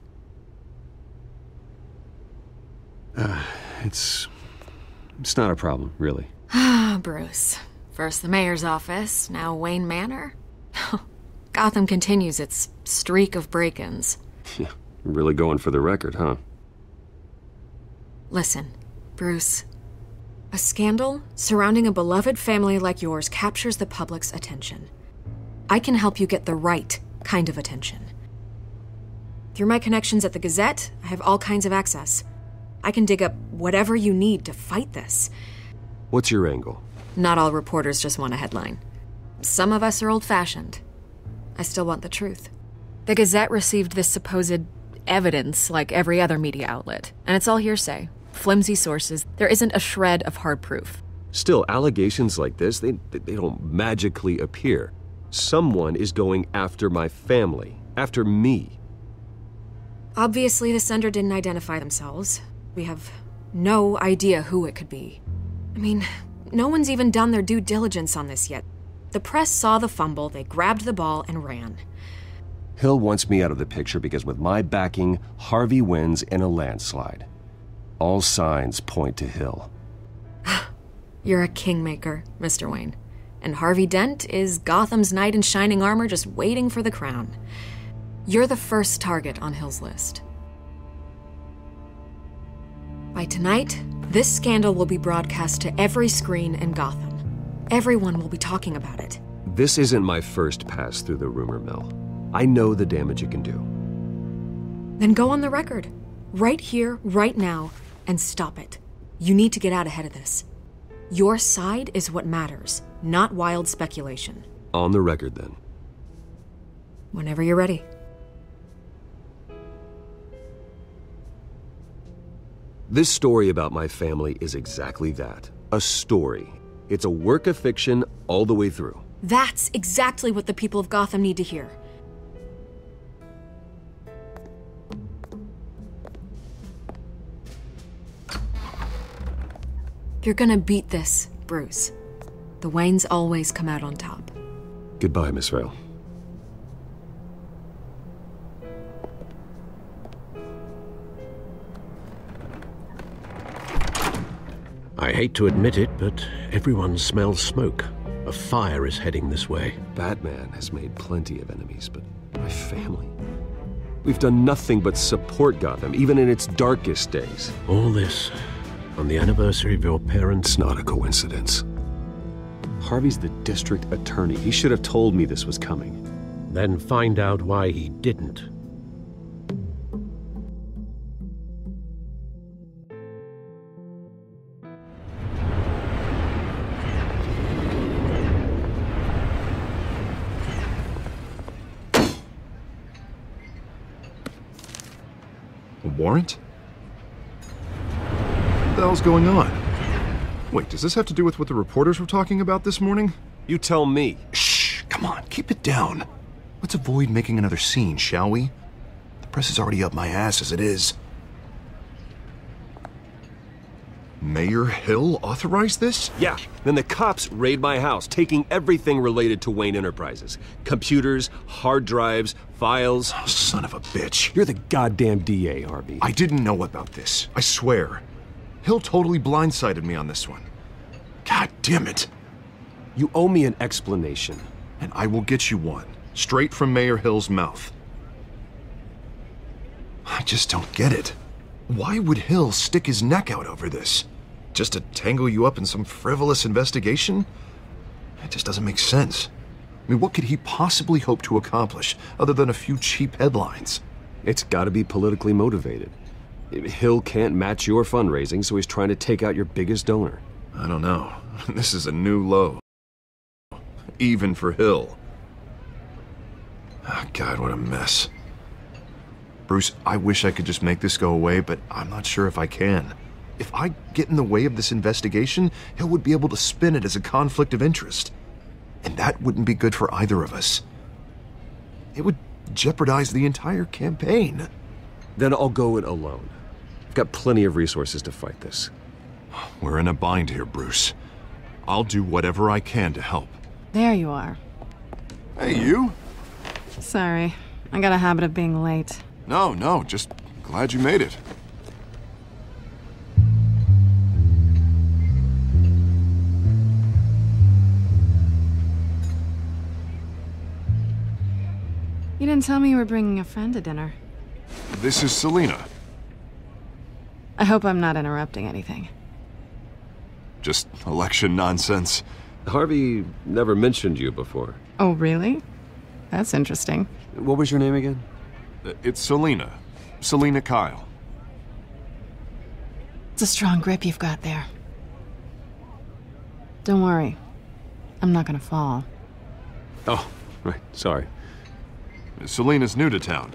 It's not a problem, really.
Ah, Bruce. First the mayor's office, now Wayne Manor. Gotham continues its streak of break-ins.
Yeah, really going for the record, huh?
Listen, Bruce. A scandal surrounding a beloved family like yours captures the public's attention. I can help you get the right kind of attention. Through my connections at the Gazette, I have all kinds of access. I can dig up whatever you need to fight this.
What's your angle?
Not all reporters just want a headline. Some of us are old-fashioned. I still want the truth. The Gazette received this supposed evidence like every other media outlet, and it's all hearsay. Flimsy sources. There isn't a shred of hard proof.
Still, allegations like this, they don't magically appear. Someone is going after my family. After me.
Obviously, the sender didn't identify themselves. We have no idea who it could be. I mean, no one's even done their due diligence on this yet. The press saw the fumble, they grabbed the ball and ran.
Hill wants me out of the picture because with my backing, Harvey wins in a landslide. All signs point to Hill.
You're a kingmaker, Mr. Wayne. And Harvey Dent is Gotham's knight in shining armor just waiting for the crown. You're the first target on Hill's list. By tonight, this scandal will be broadcast to every screen in Gotham. Everyone will be talking about it.
This isn't my first pass through the rumor mill. I know the damage it can do.
Then go on the record. Right here, right now, and stop it. You need to get out ahead of this. Your side is what matters, not wild speculation.
On the record, then.
Whenever you're ready.
This story about my family is exactly that. A story. It's a work of fiction all the way through.
That's exactly what the people of Gotham need to hear. You're gonna beat this, Bruce. The Waynes always come out on top.
Goodbye, Miss Vale.
I hate to admit it, but everyone smells smoke. A fire is heading this way.
Batman has made plenty of enemies, but my family? We've done nothing but support Gotham, even in its darkest days.
All this on the anniversary of your parents'...
It's not a coincidence. Harvey's the district attorney. He should have told me this was coming.
Then find out why he didn't.
A warrant? What the hell's going on? Wait, does this have to do with what the reporters were talking about this morning?
You tell me.
Shh, come on, keep it down. Let's avoid making another scene, shall we? The press is already up my ass as it is. Mayor Hill authorized this?
Yeah, then the cops raid my house, taking everything related to Wayne Enterprises. Computers, hard drives, files.
Oh, son of a bitch.
You're the goddamn DA, Harvey.
I didn't know about this, I swear. Hill totally blindsided me on this one. God damn it.
You owe me an explanation.
And I will get you one, straight from Mayor Hill's mouth. I just don't get it. Why would Hill stick his neck out over this? Just to tangle you up in some frivolous investigation? It just doesn't make sense. I mean, what could he possibly hope to accomplish other than a few cheap headlines?
It's gotta be politically motivated. Hill can't match your fundraising, so he's trying to take out your biggest donor.
I don't know. This is a new low. Even for Hill. Oh, God, what a mess. Bruce, I wish I could just make this go away, but I'm not sure if I can. If I get in the way of this investigation, Hill would be able to spin it as a conflict of interest. And that wouldn't be good for either of us. It would jeopardize the entire campaign.
Then I'll go it alone. I've got plenty of resources to fight this.
We're in a bind here, Bruce. I'll do whatever I can to help.
There you are.
Hey, you?
Sorry, I got a habit of being late.
No, just glad you made it.
You didn't tell me you were bringing a friend to dinner.
This is Selina.
I hope I'm not interrupting anything.
Just election nonsense.
Harvey never mentioned you before.
Oh, really? That's interesting.
What was your name again?
It's Selina. Selina Kyle.
It's a strong grip you've got there. Don't worry. I'm not gonna fall.
Oh, right. Sorry.
Selina's new to town.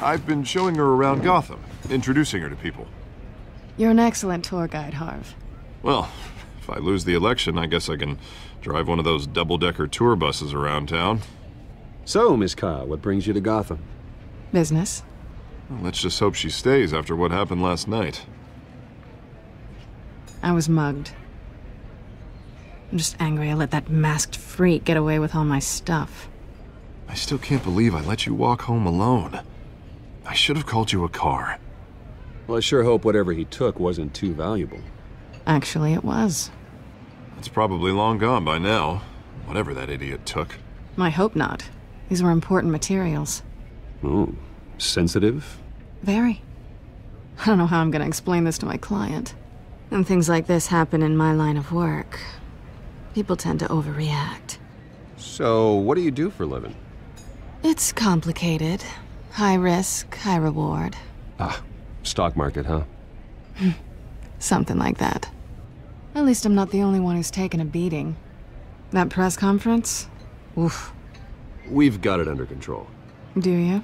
I've been showing her around Gotham, introducing her to people.
You're an excellent tour guide, Harv.
Well, if I lose the election, I guess I can drive one of those double-decker tour buses around town.
So, Miss Kyle, what brings you to Gotham?
Business.
Well, let's just hope she stays after what happened last night.
I was mugged. I'm just angry I let that masked freak get away with all my stuff.
I still can't believe I let you walk home alone. I should have called you a car.
Well, I sure hope whatever he took wasn't too valuable.
Actually, it was.
It's probably long gone by now, whatever that idiot took.
I hope not. These were important materials.
Ooh, sensitive?
Very. I don't know how I'm gonna explain this to my client. When things like this happen in my line of work, people tend to overreact.
So, what do you do for a living?
It's complicated. High risk, high reward.
Ah, stock market, huh?
Something like that. At least I'm not the only one who's taken a beating. That press conference? Oof.
We've got it under control.
Do you?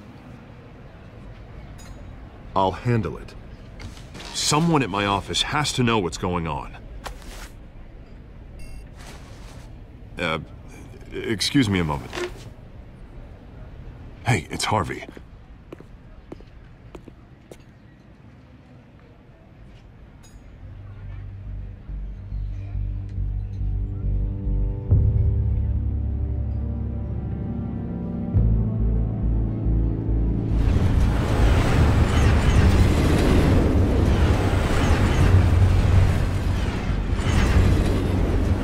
I'll handle it. Someone at my office has to know what's going on. Excuse me a moment. Hey, it's Harvey.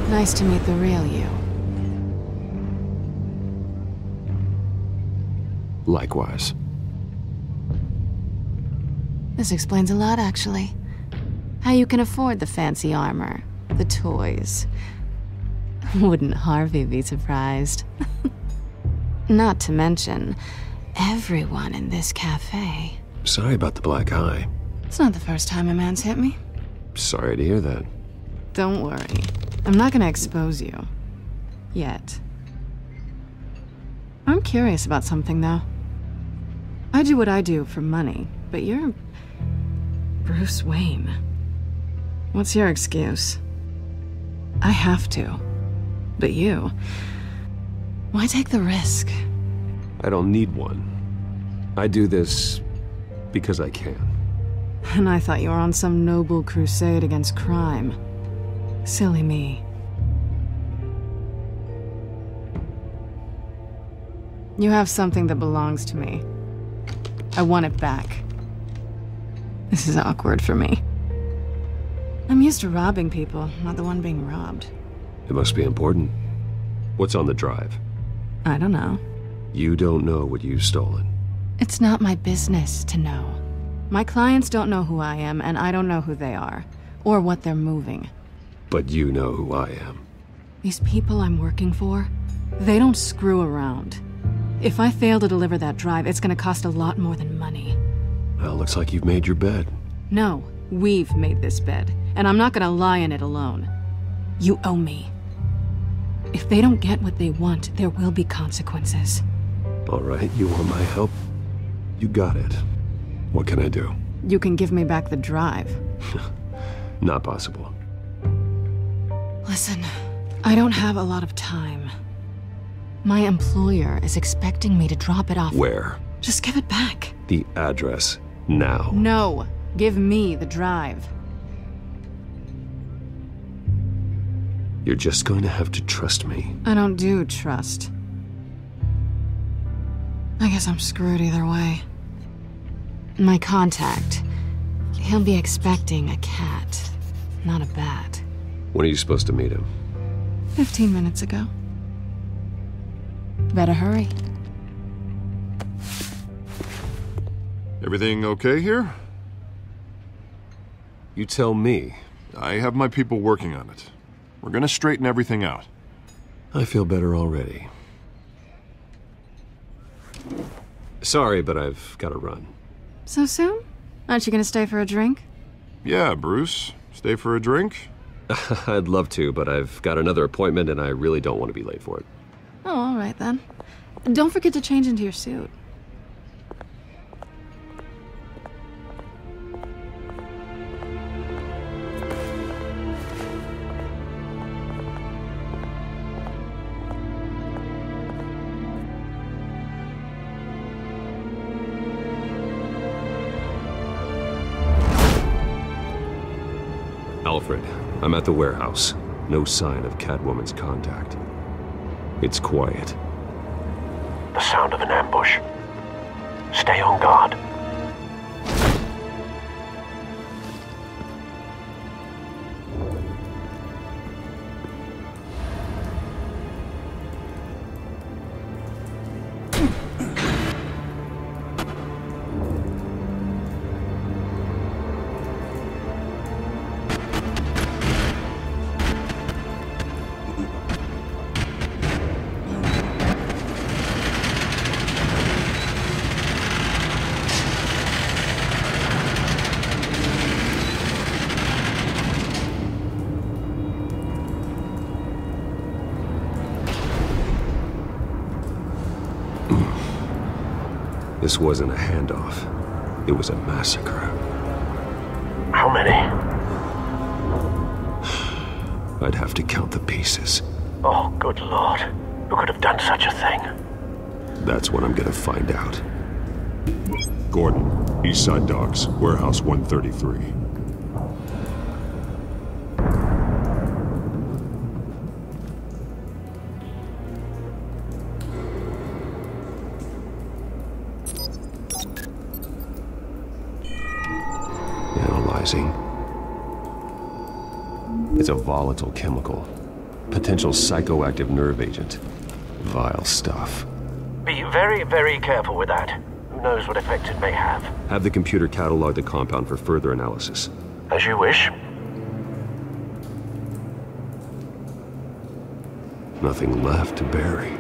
Nice to meet the real you.
Likewise.
This explains a lot, actually. How you can afford the fancy armor, the toys. Wouldn't Harvey be surprised? Not to mention, everyone in this cafe.
Sorry about the black eye.
It's not the first time a man's hit me.
Sorry to hear that.
Don't worry. I'm not gonna expose you. Yet. I'm curious about something, though. I do what I do for money, but you're Bruce Wayne. What's your excuse? I have to. But you... why take the risk?
I don't need one. I do this because I can.
And I thought you were on some noble crusade against crime. Silly me. You have something that belongs to me. I want it back. This is awkward for me. I'm used to robbing people, not the one being robbed.
It must be important. What's on the drive?
I don't know.
You don't know what you've stolen.
It's not my business to know. My clients don't know who I am, and I don't know who they are, or what they're moving.
But you know who I am.
These people I'm working for, they don't screw around. If I fail to deliver that drive, it's gonna cost a lot more than money.
Well, looks like you've made your bed.
No, we've made this bed, and I'm not gonna lie in it alone. You owe me. If they don't get what they want, there will be consequences.
All right, you want my help? You got it. What can I do?
You can give me back the drive.
Not possible.
Listen, I don't have a lot of time. My employer is expecting me to drop it off.
Where?
Just give it back.
The address, now.
No, give me the drive.
You're just going to have to trust me.
I don't do trust. I guess I'm screwed either way. My contact, he'll be expecting a cat, not a bat.
When are you supposed to meet him?
15 minutes ago. Better hurry.
Everything okay here?
You tell me.
I have my people working on it. We're gonna straighten everything out.
I feel better already. Sorry, but I've got to run.
So soon? Aren't you gonna stay for a drink?
Yeah, Bruce. Stay for a drink?
I'd love to, but I've got another appointment and I really don't want to be late for it.
Oh, all right then. Don't forget to change into your suit.
Alfred, I'm at the warehouse. No sign of Catwoman's contact. It's quiet.
The sound of an ambush. Stay on guard.
This wasn't a handoff. It was a massacre.
How many?
I'd have to count the pieces.
Oh, good Lord. Who could have done such a thing?
That's what I'm gonna find out.
Gordon, Eastside Docks, Warehouse 133.
It's a volatile chemical. Potential psychoactive nerve agent. Vile stuff.
Be very, very careful with that. Who knows what effect it may have.
Have the computer catalog the compound for further analysis.
As you wish.
Nothing left to bury.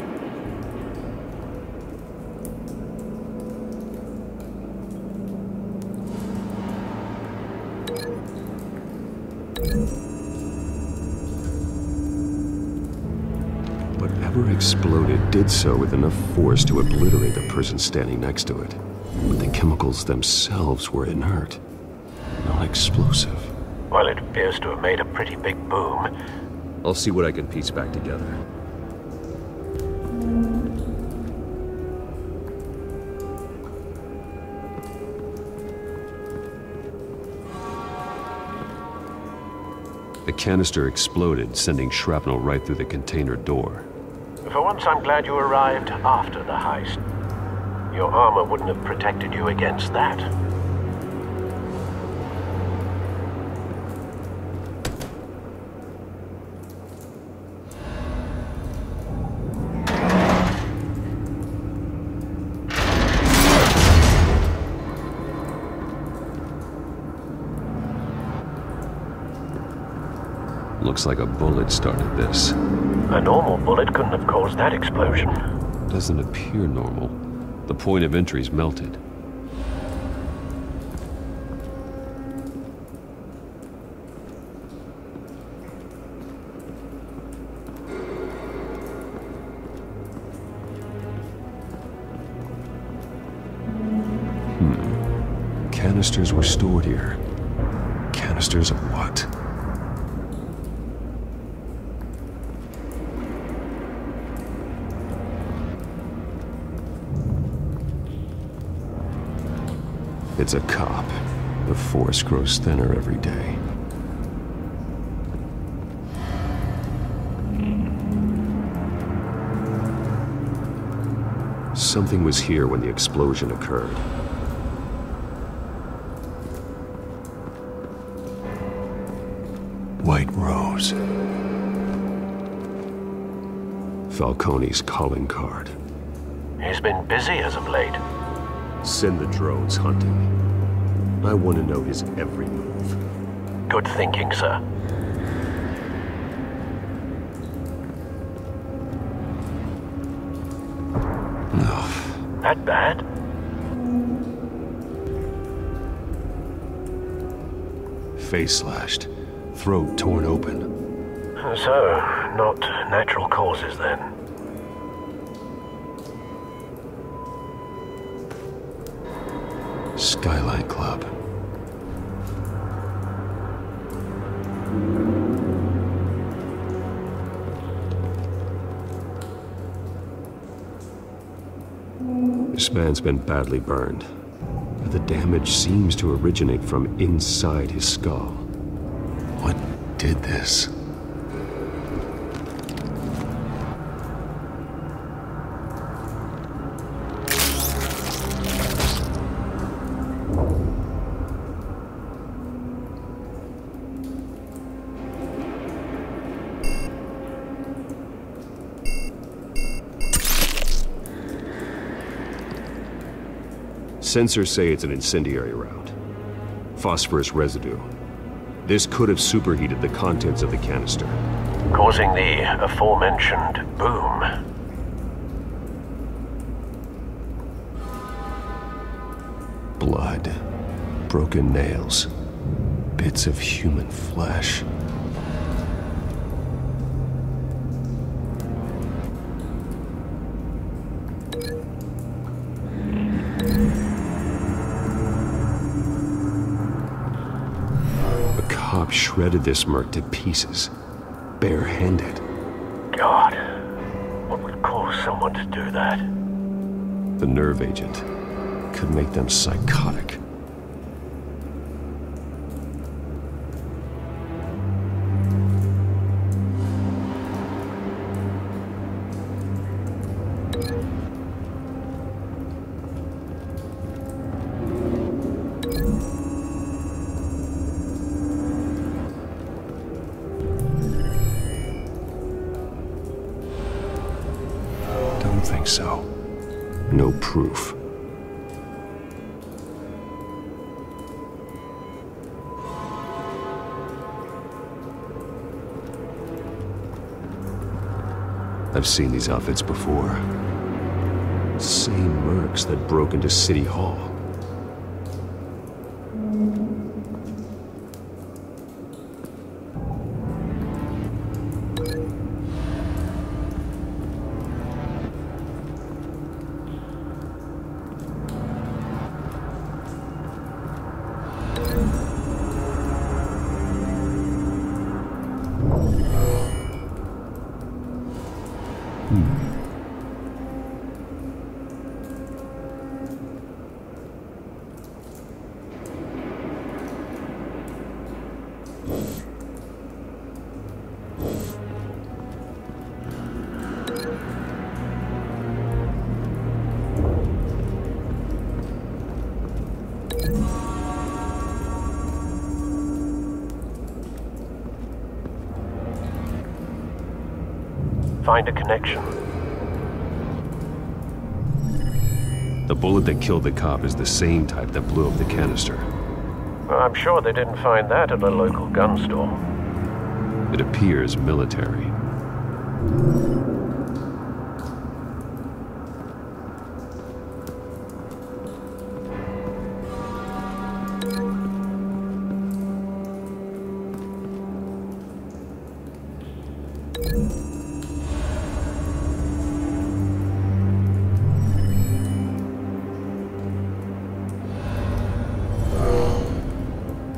Whatever exploded did so with enough force to obliterate the person standing next to it. But the chemicals themselves were inert, not explosive.
Well, it appears to have made a pretty big boom.
I'll see what I can piece back together. The canister exploded, sending shrapnel right through the container door.
For once, I'm glad you arrived after the heist. Your armor wouldn't have protected you against that.
Looks like a bullet started this.
A normal bullet couldn't have caused that explosion.
Doesn't appear normal. The point of entry's melted. Canisters were stored here. Canisters of what? It's a cop. The force grows thinner every day. Something was here when the explosion occurred. White Rose. Falcone's calling card.
He's been busy as of late.
Send the drones hunting. I want to know his every move.
Good thinking, sir. That bad?
Face slashed. Throat torn open.
So, not natural causes then.
Skyline Club. This man's been badly burned. The damage seems to originate from inside his skull.
What did this?
Sensors say it's an incendiary route. Phosphorus residue. This could have superheated the contents of the canister,
causing the aforementioned boom.
Blood, broken nails, bits of human flesh.
Shredded this merc to pieces, bare-handed.
God, what would cause someone to do that?
The nerve agent could make them psychotic.
So,
no proof. I've seen these outfits before. Same mercs that broke into City Hall.
Find a connection.
The bullet that killed the cop is the same type that blew up the canister.
Well, I'm sure they didn't find that at a local gun store.
It appears military.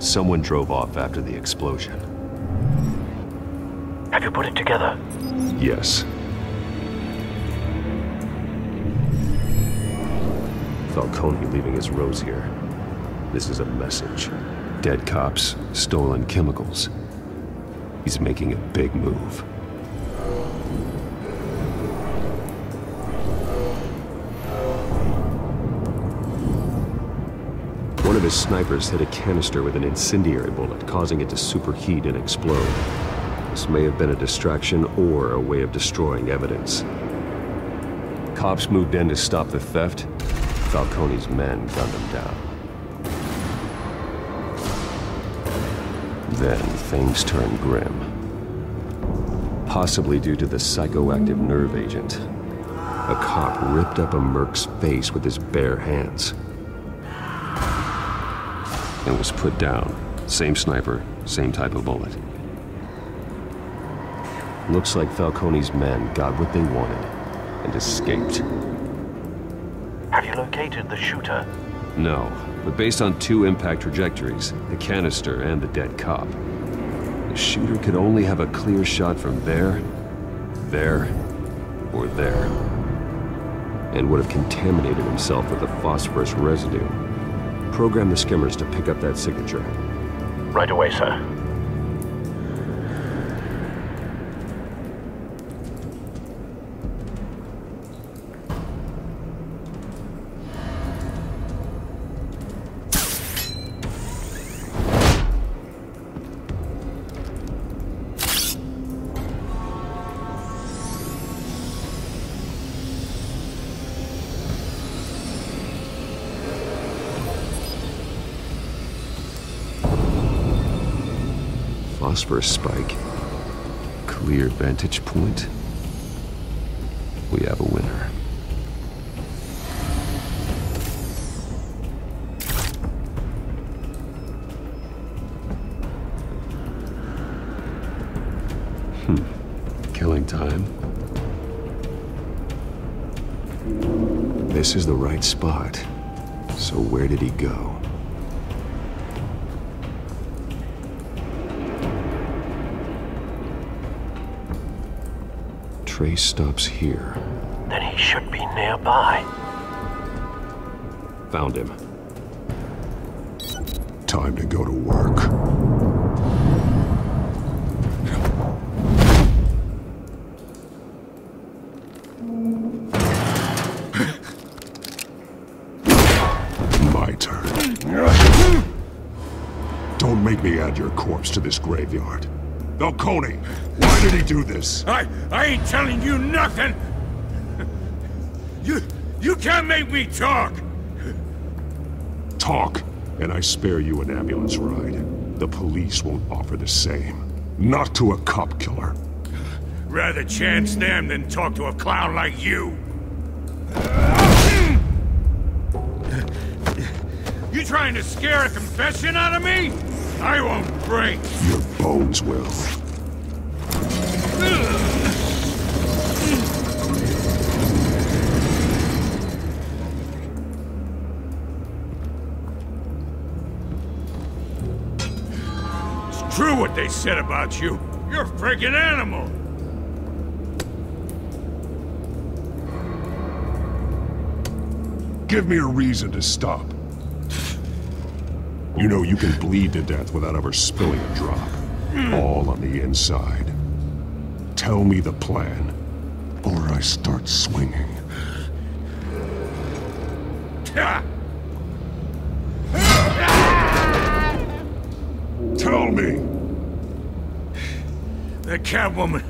Someone drove off after the explosion.
Have you put it together?
Yes. Falcone leaving his rose here. This is a message. Dead cops, stolen chemicals. He's making a big move. One of his snipers hit a canister with an incendiary bullet, causing it to superheat and explode. This may have been a distraction or a way of destroying evidence. Cops moved in to stop the theft. Falcone's men gunned them down. Then things turned grim. Possibly due to the psychoactive nerve agent. A cop ripped up a merc's face with his bare hands. And was put down. Same sniper, same type of bullet. Looks like Falcone's men got what they wanted and escaped.
Have you located the shooter?
No, but based on two impact trajectories, the canister and the dead cop, the shooter could only have a clear shot from there, or there, and would have contaminated himself with the phosphorus residue. Program the skimmers to pick up that signature.
Right away, sir.
phosphorus spike. Clear vantage point. We have a winner. Killing time. This is the right spot. So where did he go? Trace stops here.
Then he should be nearby.
Found him.
Time to go to work. My turn. Don't make me add your corpse to this graveyard. Falcone, why did he do this?
I ain't telling you nothing! You can't make me talk!
Talk, and I spare you an ambulance ride. The police won't offer the same. Not to a cop killer.
Rather chance them than talk to a clown like you. You trying to scare a confession out of me? I won't break.
Your bones will.
It's true what they said about you. You're a freaking animal.
Give me a reason to stop. You know you can bleed to death without ever spilling a drop. All on the inside. Tell me the plan, or I start swinging. Tell me!
The Catwoman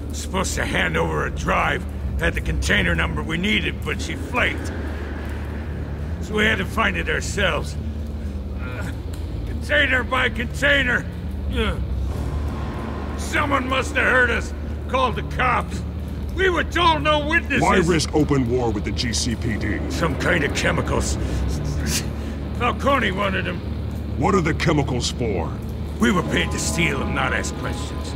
was supposed to hand over a drive, had the container number we needed, but she flaked. So we had to find it ourselves. Container by container. Someone must have heard us, called the cops. We were told no witnesses.
Why risk open war with the GCPD?
Some kind of chemicals. Falcone wanted them.
What are the chemicals for?
We were paid to steal them, not ask questions.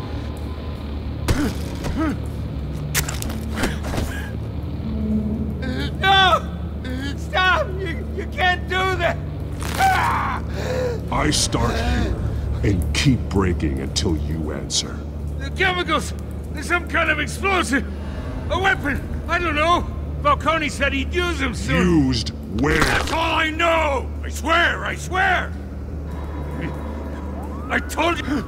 No! Stop! You can't do that!
I start here and keep breaking until you answer.
The chemicals! There's some kind of explosive! A weapon! I don't know! Falcone said he'd use them soon!
Used where?
That's all I know! I swear! I swear! I told you!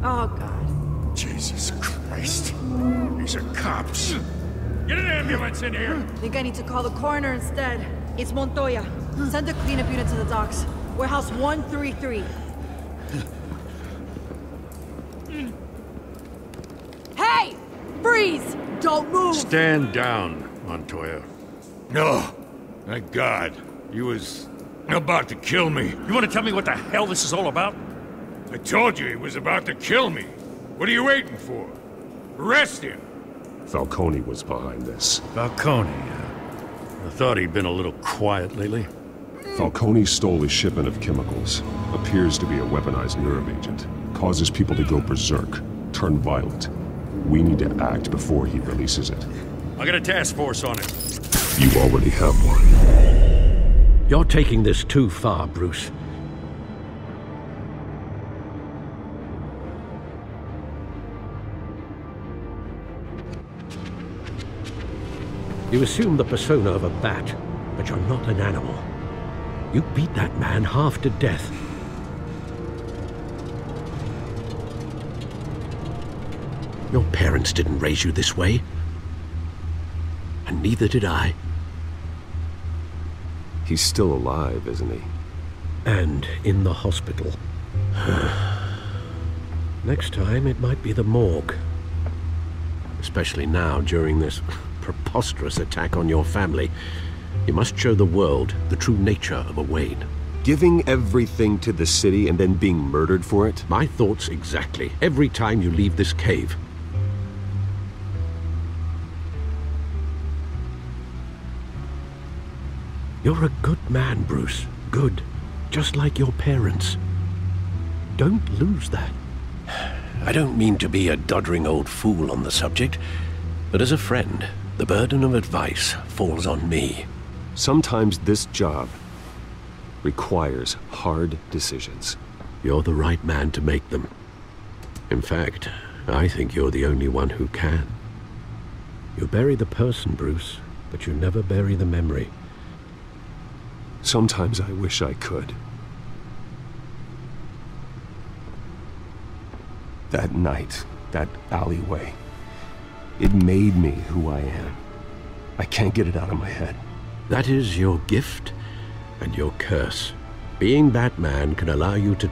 Oh, God.
Jesus Christ. These are cops. Get an ambulance in here!
Think I need to call the coroner instead. It's Montoya. Send a cleanup unit to the docks. Warehouse 133. Hey! Freeze! Don't move!
Stand down, Montoya.
No. Thank God. He was about to kill me.
You want to tell me what the hell this is all about?
I told you he was about to kill me. What are you waiting for? Arrest him!
Falcone was behind this.
Falcone, I thought he'd been a little quiet lately.
Falcone stole a shipment of chemicals. Appears to be a weaponized nerve agent. Causes people to go berserk, turn violent. We need to act before he releases it.
I got a task force on it.
You already have one.
You're taking this too far, Bruce. You assume the persona of a bat, but you're not an animal. You beat that man half to death. Your parents didn't raise you this way. And neither did I.
He's still alive, isn't he?
And in the hospital. Next time, it might be the morgue. Especially now, during this preposterous attack on your family. You must show the world the true nature of a Wayne.
Giving everything to the city and then being murdered for it?
My thoughts exactly. Every time you leave this cave. You're a good man, Bruce. Good. Just like your parents. Don't lose that. I don't mean to be a doddering old fool on the subject, but as a friend, the burden of advice falls on me.
Sometimes this job requires hard decisions.
You're the right man to make them. In fact, I think you're the only one who can. You bury the person, Bruce, but you never bury the memory.
Sometimes I wish I could. That night, that alleyway, it made me who I am. I can't get it out of my head.
That is your gift and your curse. Being Batman can allow you to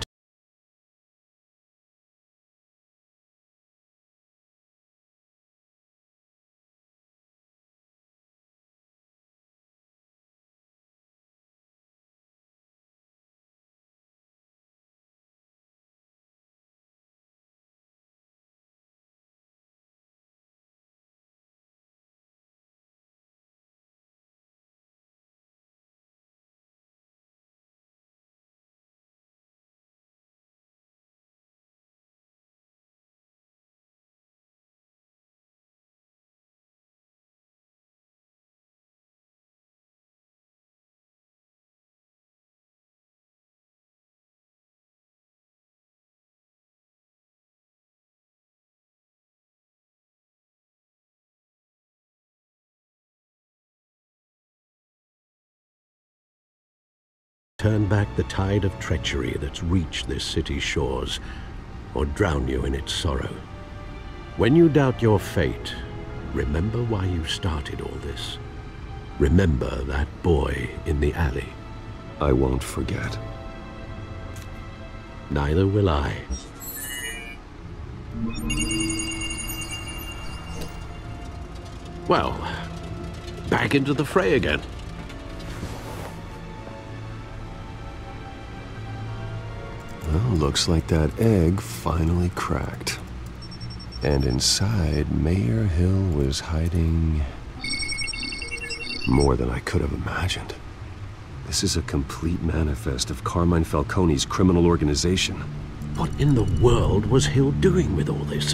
turn back the tide of treachery that's reached this city's shores, or drown you in its sorrow. When you doubt your fate, remember why you started all this. Remember that boy in the alley.
I won't forget.
Neither will I. Well, back into the fray again.
Well, looks like that egg finally cracked. And inside, Mayor Hill was hiding more than I could have imagined. This is a complete manifest of Carmine Falcone's criminal organization.
What in the world was Hill doing with all this?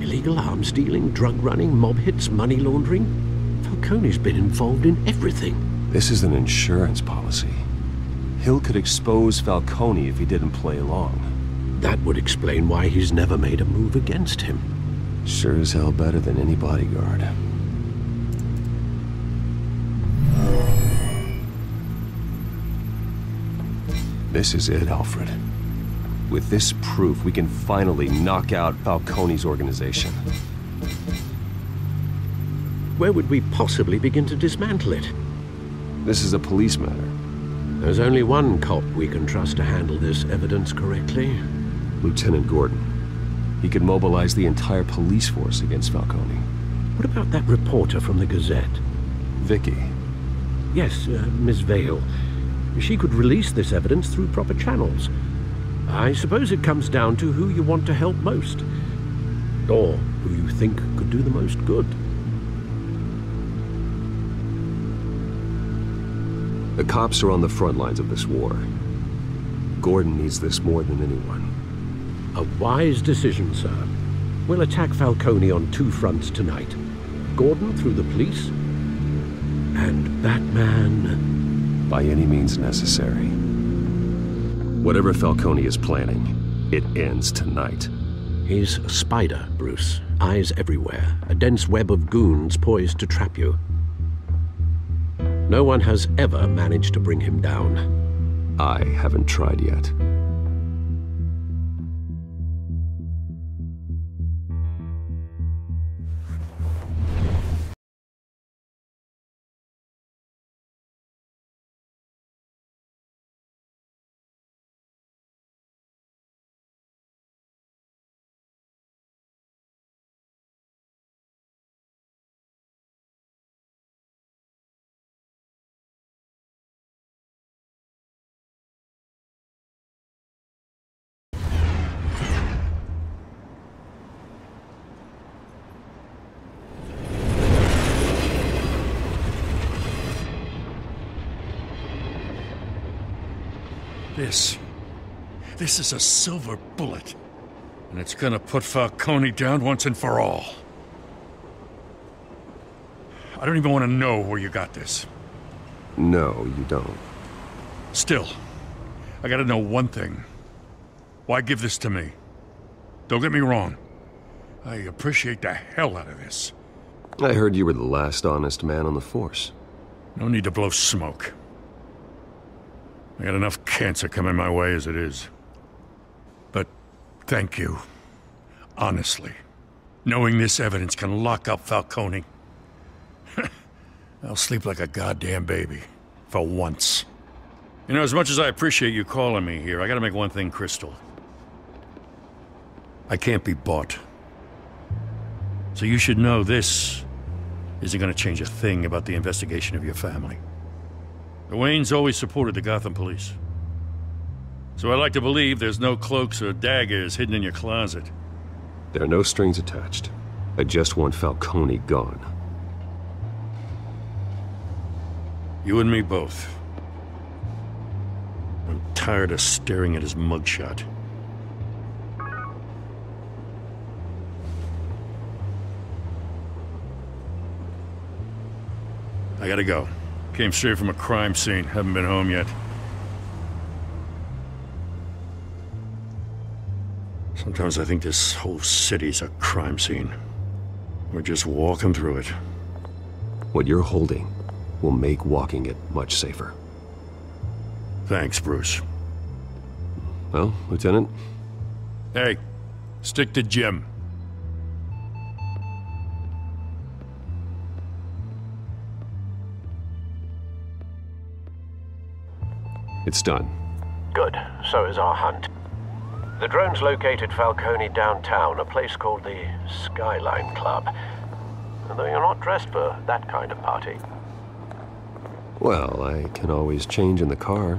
Illegal arms dealing, drug running, mob hits, money laundering? Falcone's been involved in everything.
This is an insurance policy. Hill could expose Falcone if he didn't play along.
That would explain why he's never made a move against him.
Sure as hell better than any bodyguard. This is it, Alfred. With this proof, we can finally knock out Falcone's organization.
Where would we possibly begin to dismantle it?
This is a police matter.
There's only one cop we can trust to handle this evidence correctly.
Lieutenant Gordon. He could mobilize the entire police force against Falcone.
What about that reporter from the Gazette?
Vicky.
Yes, Miss Vale. She could release this evidence through proper channels. I suppose it comes down to who you want to help most. Or who you think could do the most good.
The cops are on the front lines of this war. Gordon needs this more than anyone.
A wise decision, sir. We'll attack Falcone on two fronts tonight. Gordon through the police, and Batman...
by any means necessary. Whatever Falcone is planning, it ends tonight.
He's a spider, Bruce. Eyes everywhere. A dense web of goons poised to trap you. No one has ever managed to bring him down.
I haven't tried yet.
This is a silver bullet. And it's gonna put Falcone down once and for all. I don't even want to know where you got this.
No, you don't.
Still, I gotta know one thing. Why give this to me? Don't get me wrong. I appreciate the hell out of this.
I heard you were the last honest man on the force.
No need to blow smoke. I got enough cancer coming my way as it is. But thank you. Honestly. Knowing this evidence can lock up Falcone. I'll sleep like a goddamn baby. For once. You know, as much as I appreciate you calling me here, I gotta make one thing crystal. I can't be bought. So you should know this isn't gonna change a thing about the investigation of your family. The Waynes always supported the Gotham police. So I like to believe there's no cloaks or daggers hidden in your closet.
There are no strings attached. I just want Falcone gone.
You and me both. I'm tired of staring at his mugshot. I gotta go. Came straight from a crime scene. Haven't been home yet. Sometimes I think this whole city's a crime scene. We're just walking through it.
What you're holding will make walking it much safer.
Thanks, Bruce.
Well, Lieutenant?
Hey, stick to Jim.
It's done.
Good. So is our hunt. The drones located Falcone downtown, a place called the Skyline Club. Though you're not dressed for that kind of party.
Well, I can always change in the car.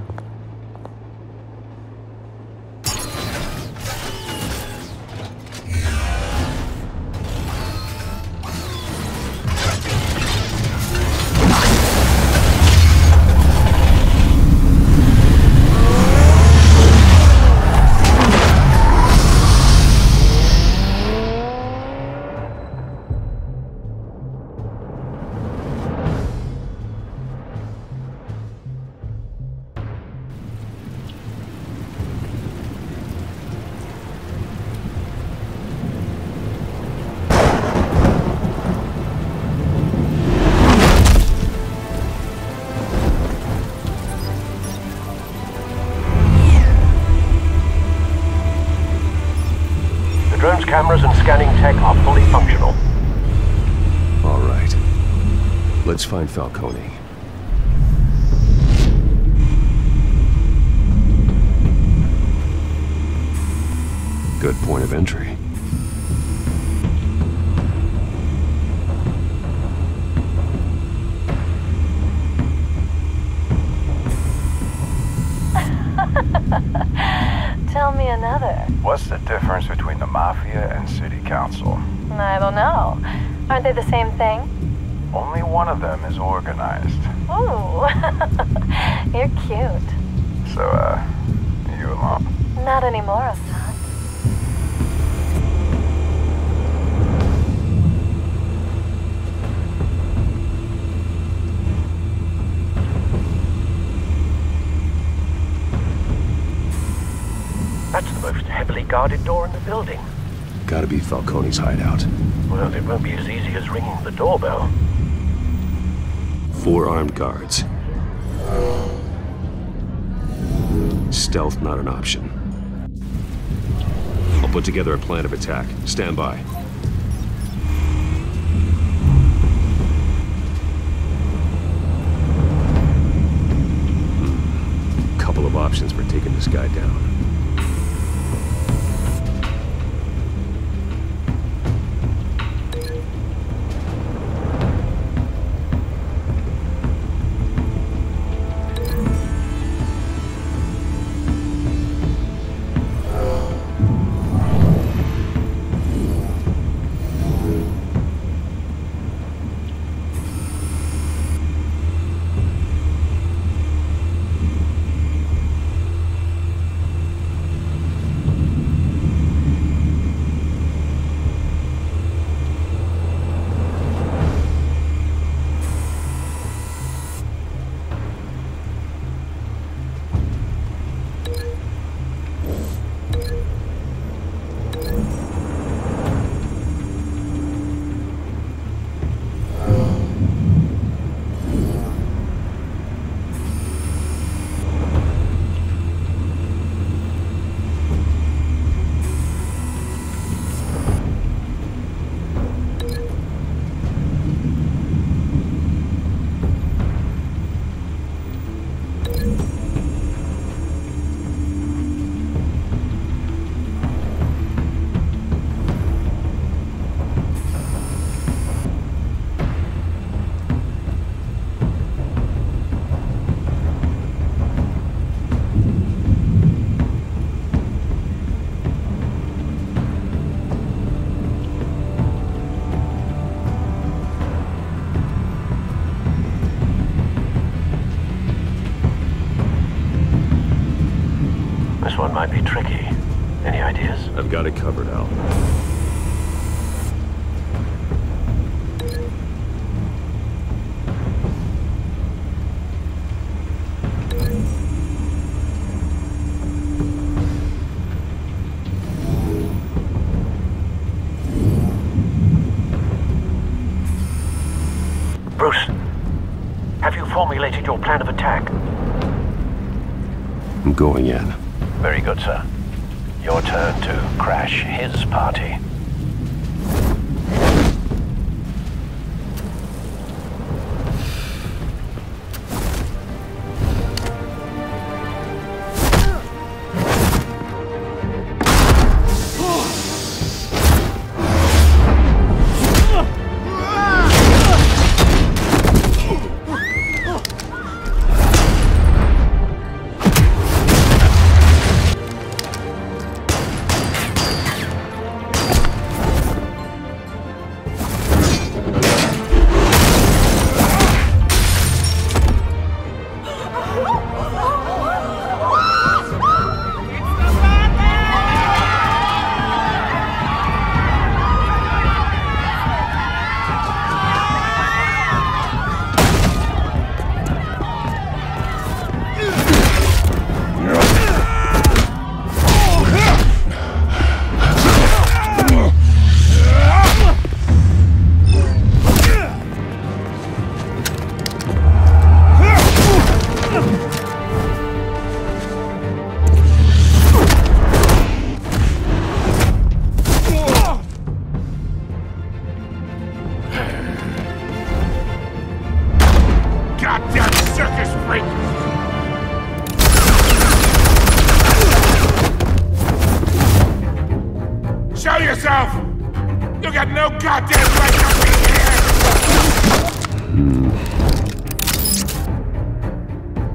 Drone's cameras and scanning tech are fully functional.
All right. Let's find Falcone. Good point of entry.
Tell me another.
What's the difference between the Mafia and City Council?
I don't know. Aren't they the same thing?
Only one of them is organized.
Ooh. You're cute.
So, you alone?
Not anymore, Assad.
That's the most heavily guarded door in the building.
Gotta be Falcone's hideout.
Well, it won't be as easy as ringing the doorbell.
4 armed guards. Stealth not an option. I'll put together a plan of attack. Stand by. Couple of options for taking this guy down.
This one might be tricky. Any ideas?
I've got it covered, Al.
Bruce, have you formulated your plan of attack?
I'm going in.
Very good, sir. Your turn to crash his party.
Show yourself! You got no goddamn right to be here!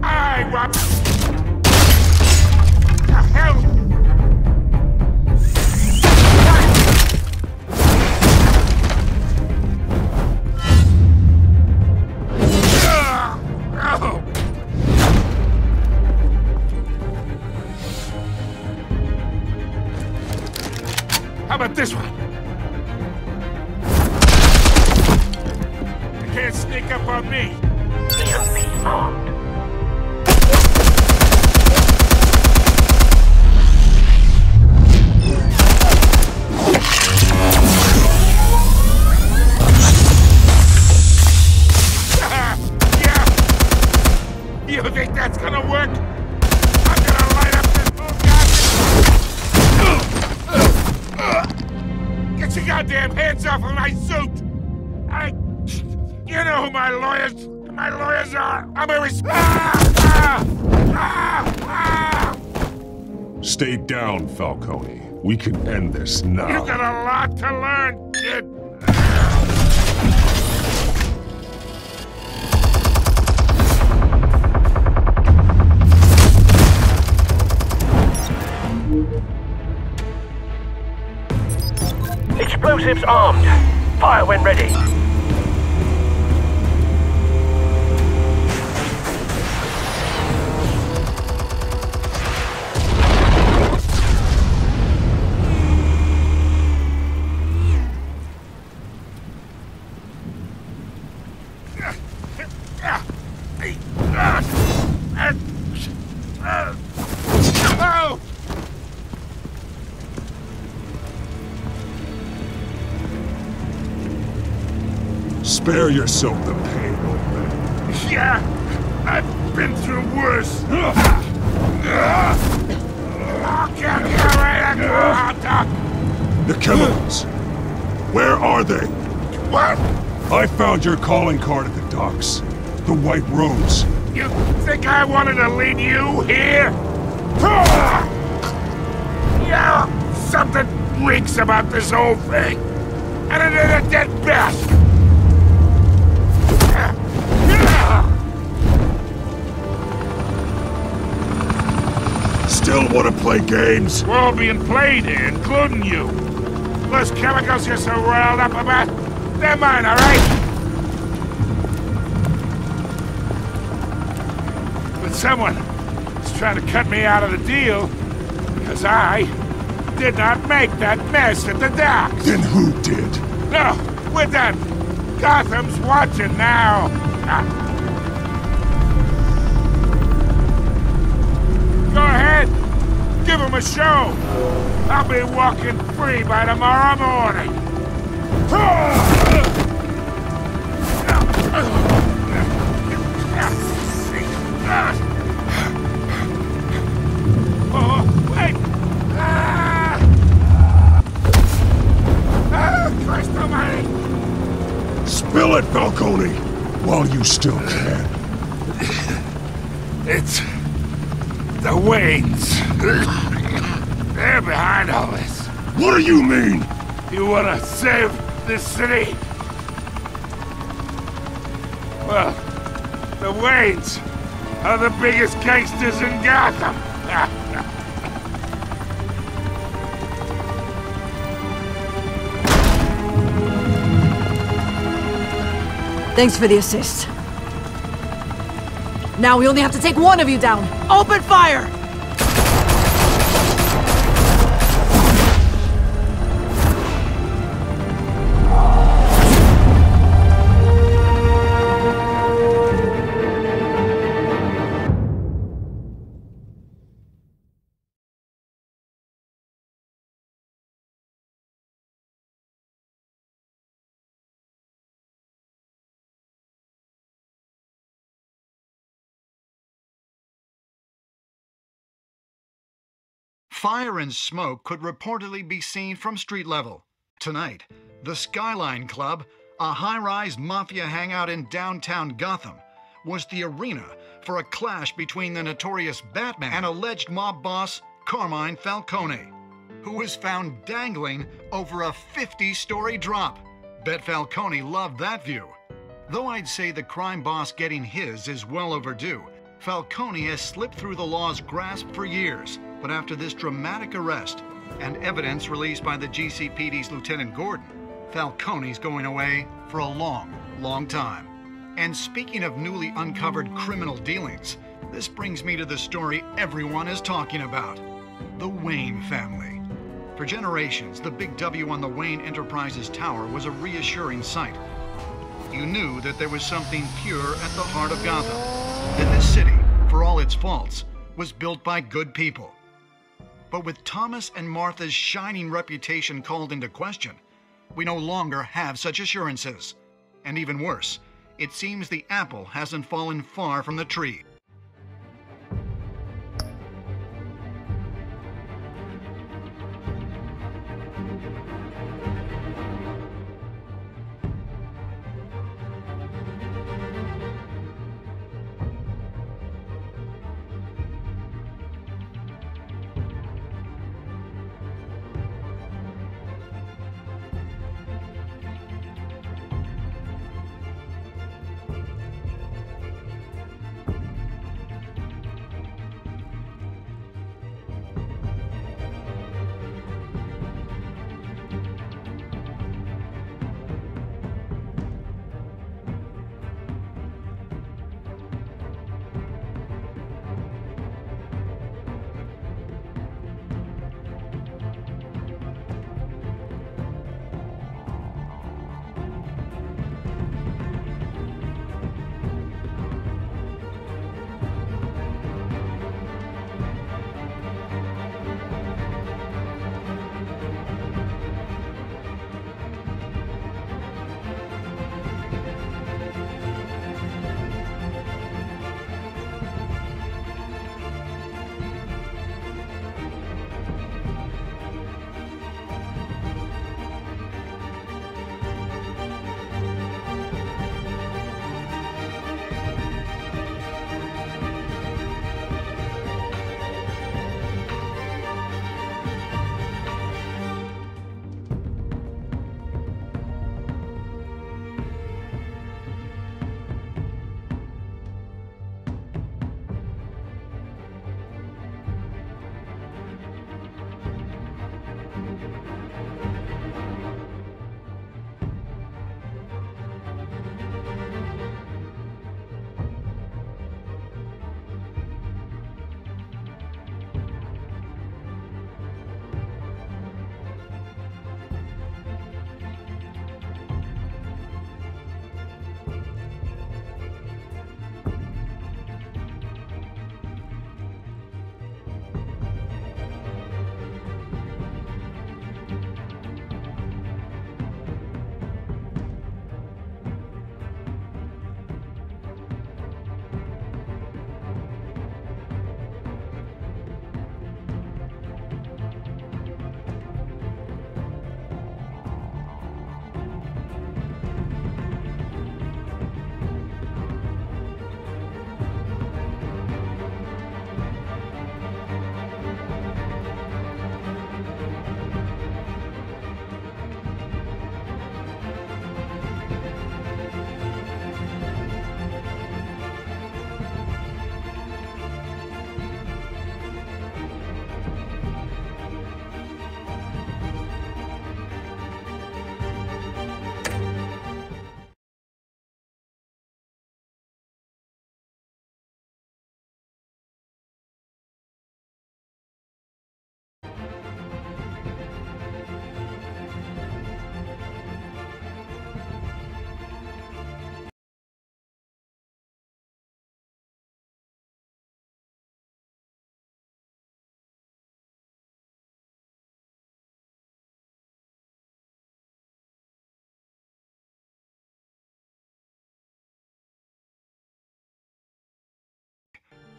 I want... The hell? How about this one? You can't sneak up on me.
The enemy armed.
Yeah. You think that's gonna work? I'm gonna light up this bullshit. Get your goddamn hands off of my suit! You know who my lawyers are! I'm a
Stay down, Falcone. We can end this now.
You got a lot to learn, kid!
Explosives armed. Fire when ready.
Spare yourself the pain, old man.
Yeah, I've been through worse. I'll kill you right hot dog.
The chemicals. Where are they?
What?
I found your calling card at the docks. The White Rose.
You think I wanted to lead you here? Yeah, something reeks about this whole thing. And it is a dead best.
Still want to play games?
We're all being played here, including you. Those chemicals you're so riled up about, they're mine, all right? But someone is trying to cut me out of the deal. Because I did not make that mess at the docks.
Then who did?
No, we're done. Gotham's watching now. Go ahead. Give him a show. I'll be walking free by tomorrow morning. Oh, wait! Christ almighty!
Spill it, Falcone, while you still can.
It's the Waynes. They're behind all this.
What do you mean?
You wanna save this city? Well, the Waynes are the biggest gangsters in Gotham.
Thanks for the assist. Now we only have to take one of you down. Open fire!
Fire and smoke could reportedly be seen from street level. Tonight, the Skyline Club, a high-rise mafia hangout in downtown Gotham, was the arena for a clash between the notorious Batman and alleged mob boss Carmine Falcone, who was found dangling over a 50-story drop. Bet Falcone loved that view. Though I'd say the crime boss getting his is well overdue, Falcone has slipped through the law's grasp for years. But after this dramatic arrest and evidence released by the GCPD's Lieutenant Gordon, Falcone's going away for a long, long time. And speaking of newly uncovered criminal dealings, this brings me to the story everyone is talking about: the Wayne family. For generations, the big W on the Wayne Enterprises Tower was a reassuring sight. You knew that there was something pure at the heart of Gotham, that this city, for all its faults, was built by good people. But with Thomas and Martha's shining reputation called into question, we no longer have such assurances. And even worse, it seems the apple hasn't fallen far from the tree.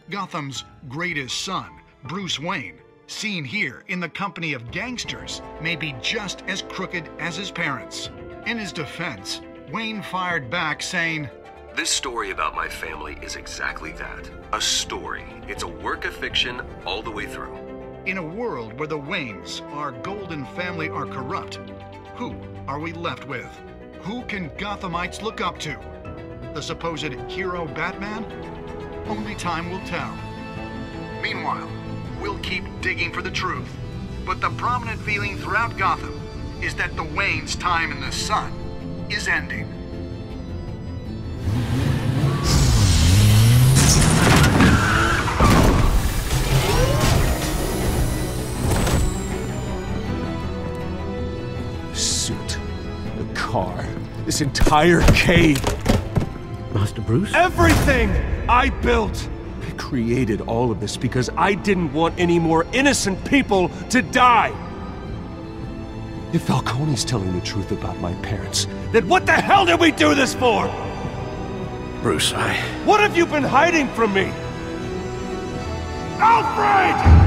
Gotham's greatest son, Bruce Wayne, seen here in the company of gangsters, may be just as crooked as his parents. In his defense, Wayne fired back saying,
"This story about my family is exactly that. A story. It's a work of fiction all the way through."
In a world where the Waynes, our golden family, are corrupt, who are we left with? Who can Gothamites look up to? The supposed hero Batman? Only time will tell. Meanwhile, we'll keep digging for the truth. But the prominent feeling throughout Gotham is that the Waynes' time in the sun is ending.
Suit, the car, this entire cave.
Master Bruce?
Everything I built! I created all of this because I didn't want any more innocent people to die! If Falcone's telling the truth about my parents, then what the hell did we do this for?
Bruce,
What have you been hiding from me? Alfred!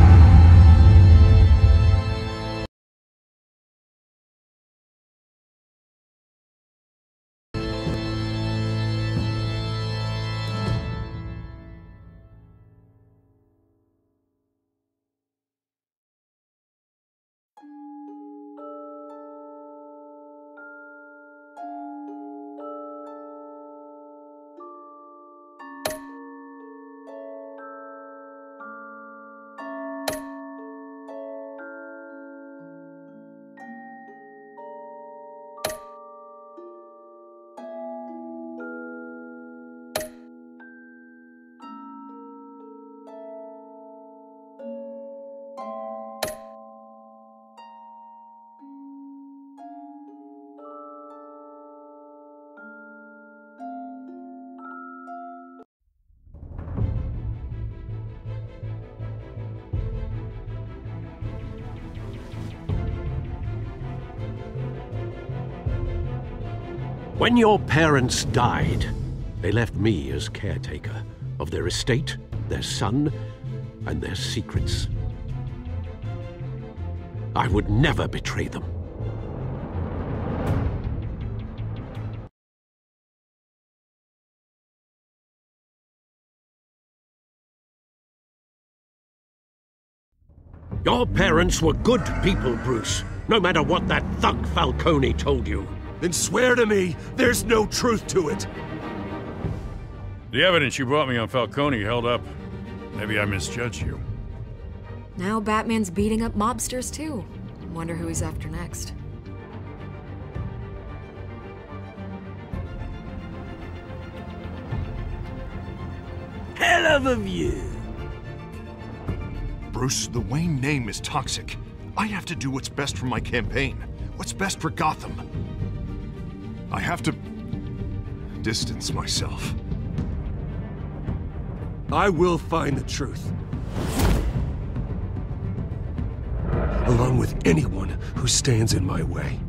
When your parents died, they left me as caretaker of their estate, their son, and their secrets. I would never betray them. Your parents were good people, Bruce, no matter what that thug Falcone told you.
Then swear to me there's no truth to it.
The evidence you brought me on Falcone held up. Maybe I misjudged you.
Now Batman's beating up mobsters too. Wonder who he's after next.
Hell of a view.
Bruce, the Wayne name is toxic. I have to do what's best for my campaign. What's best for Gotham. I have to distance myself.
I will find the truth. Along with anyone who stands in my way.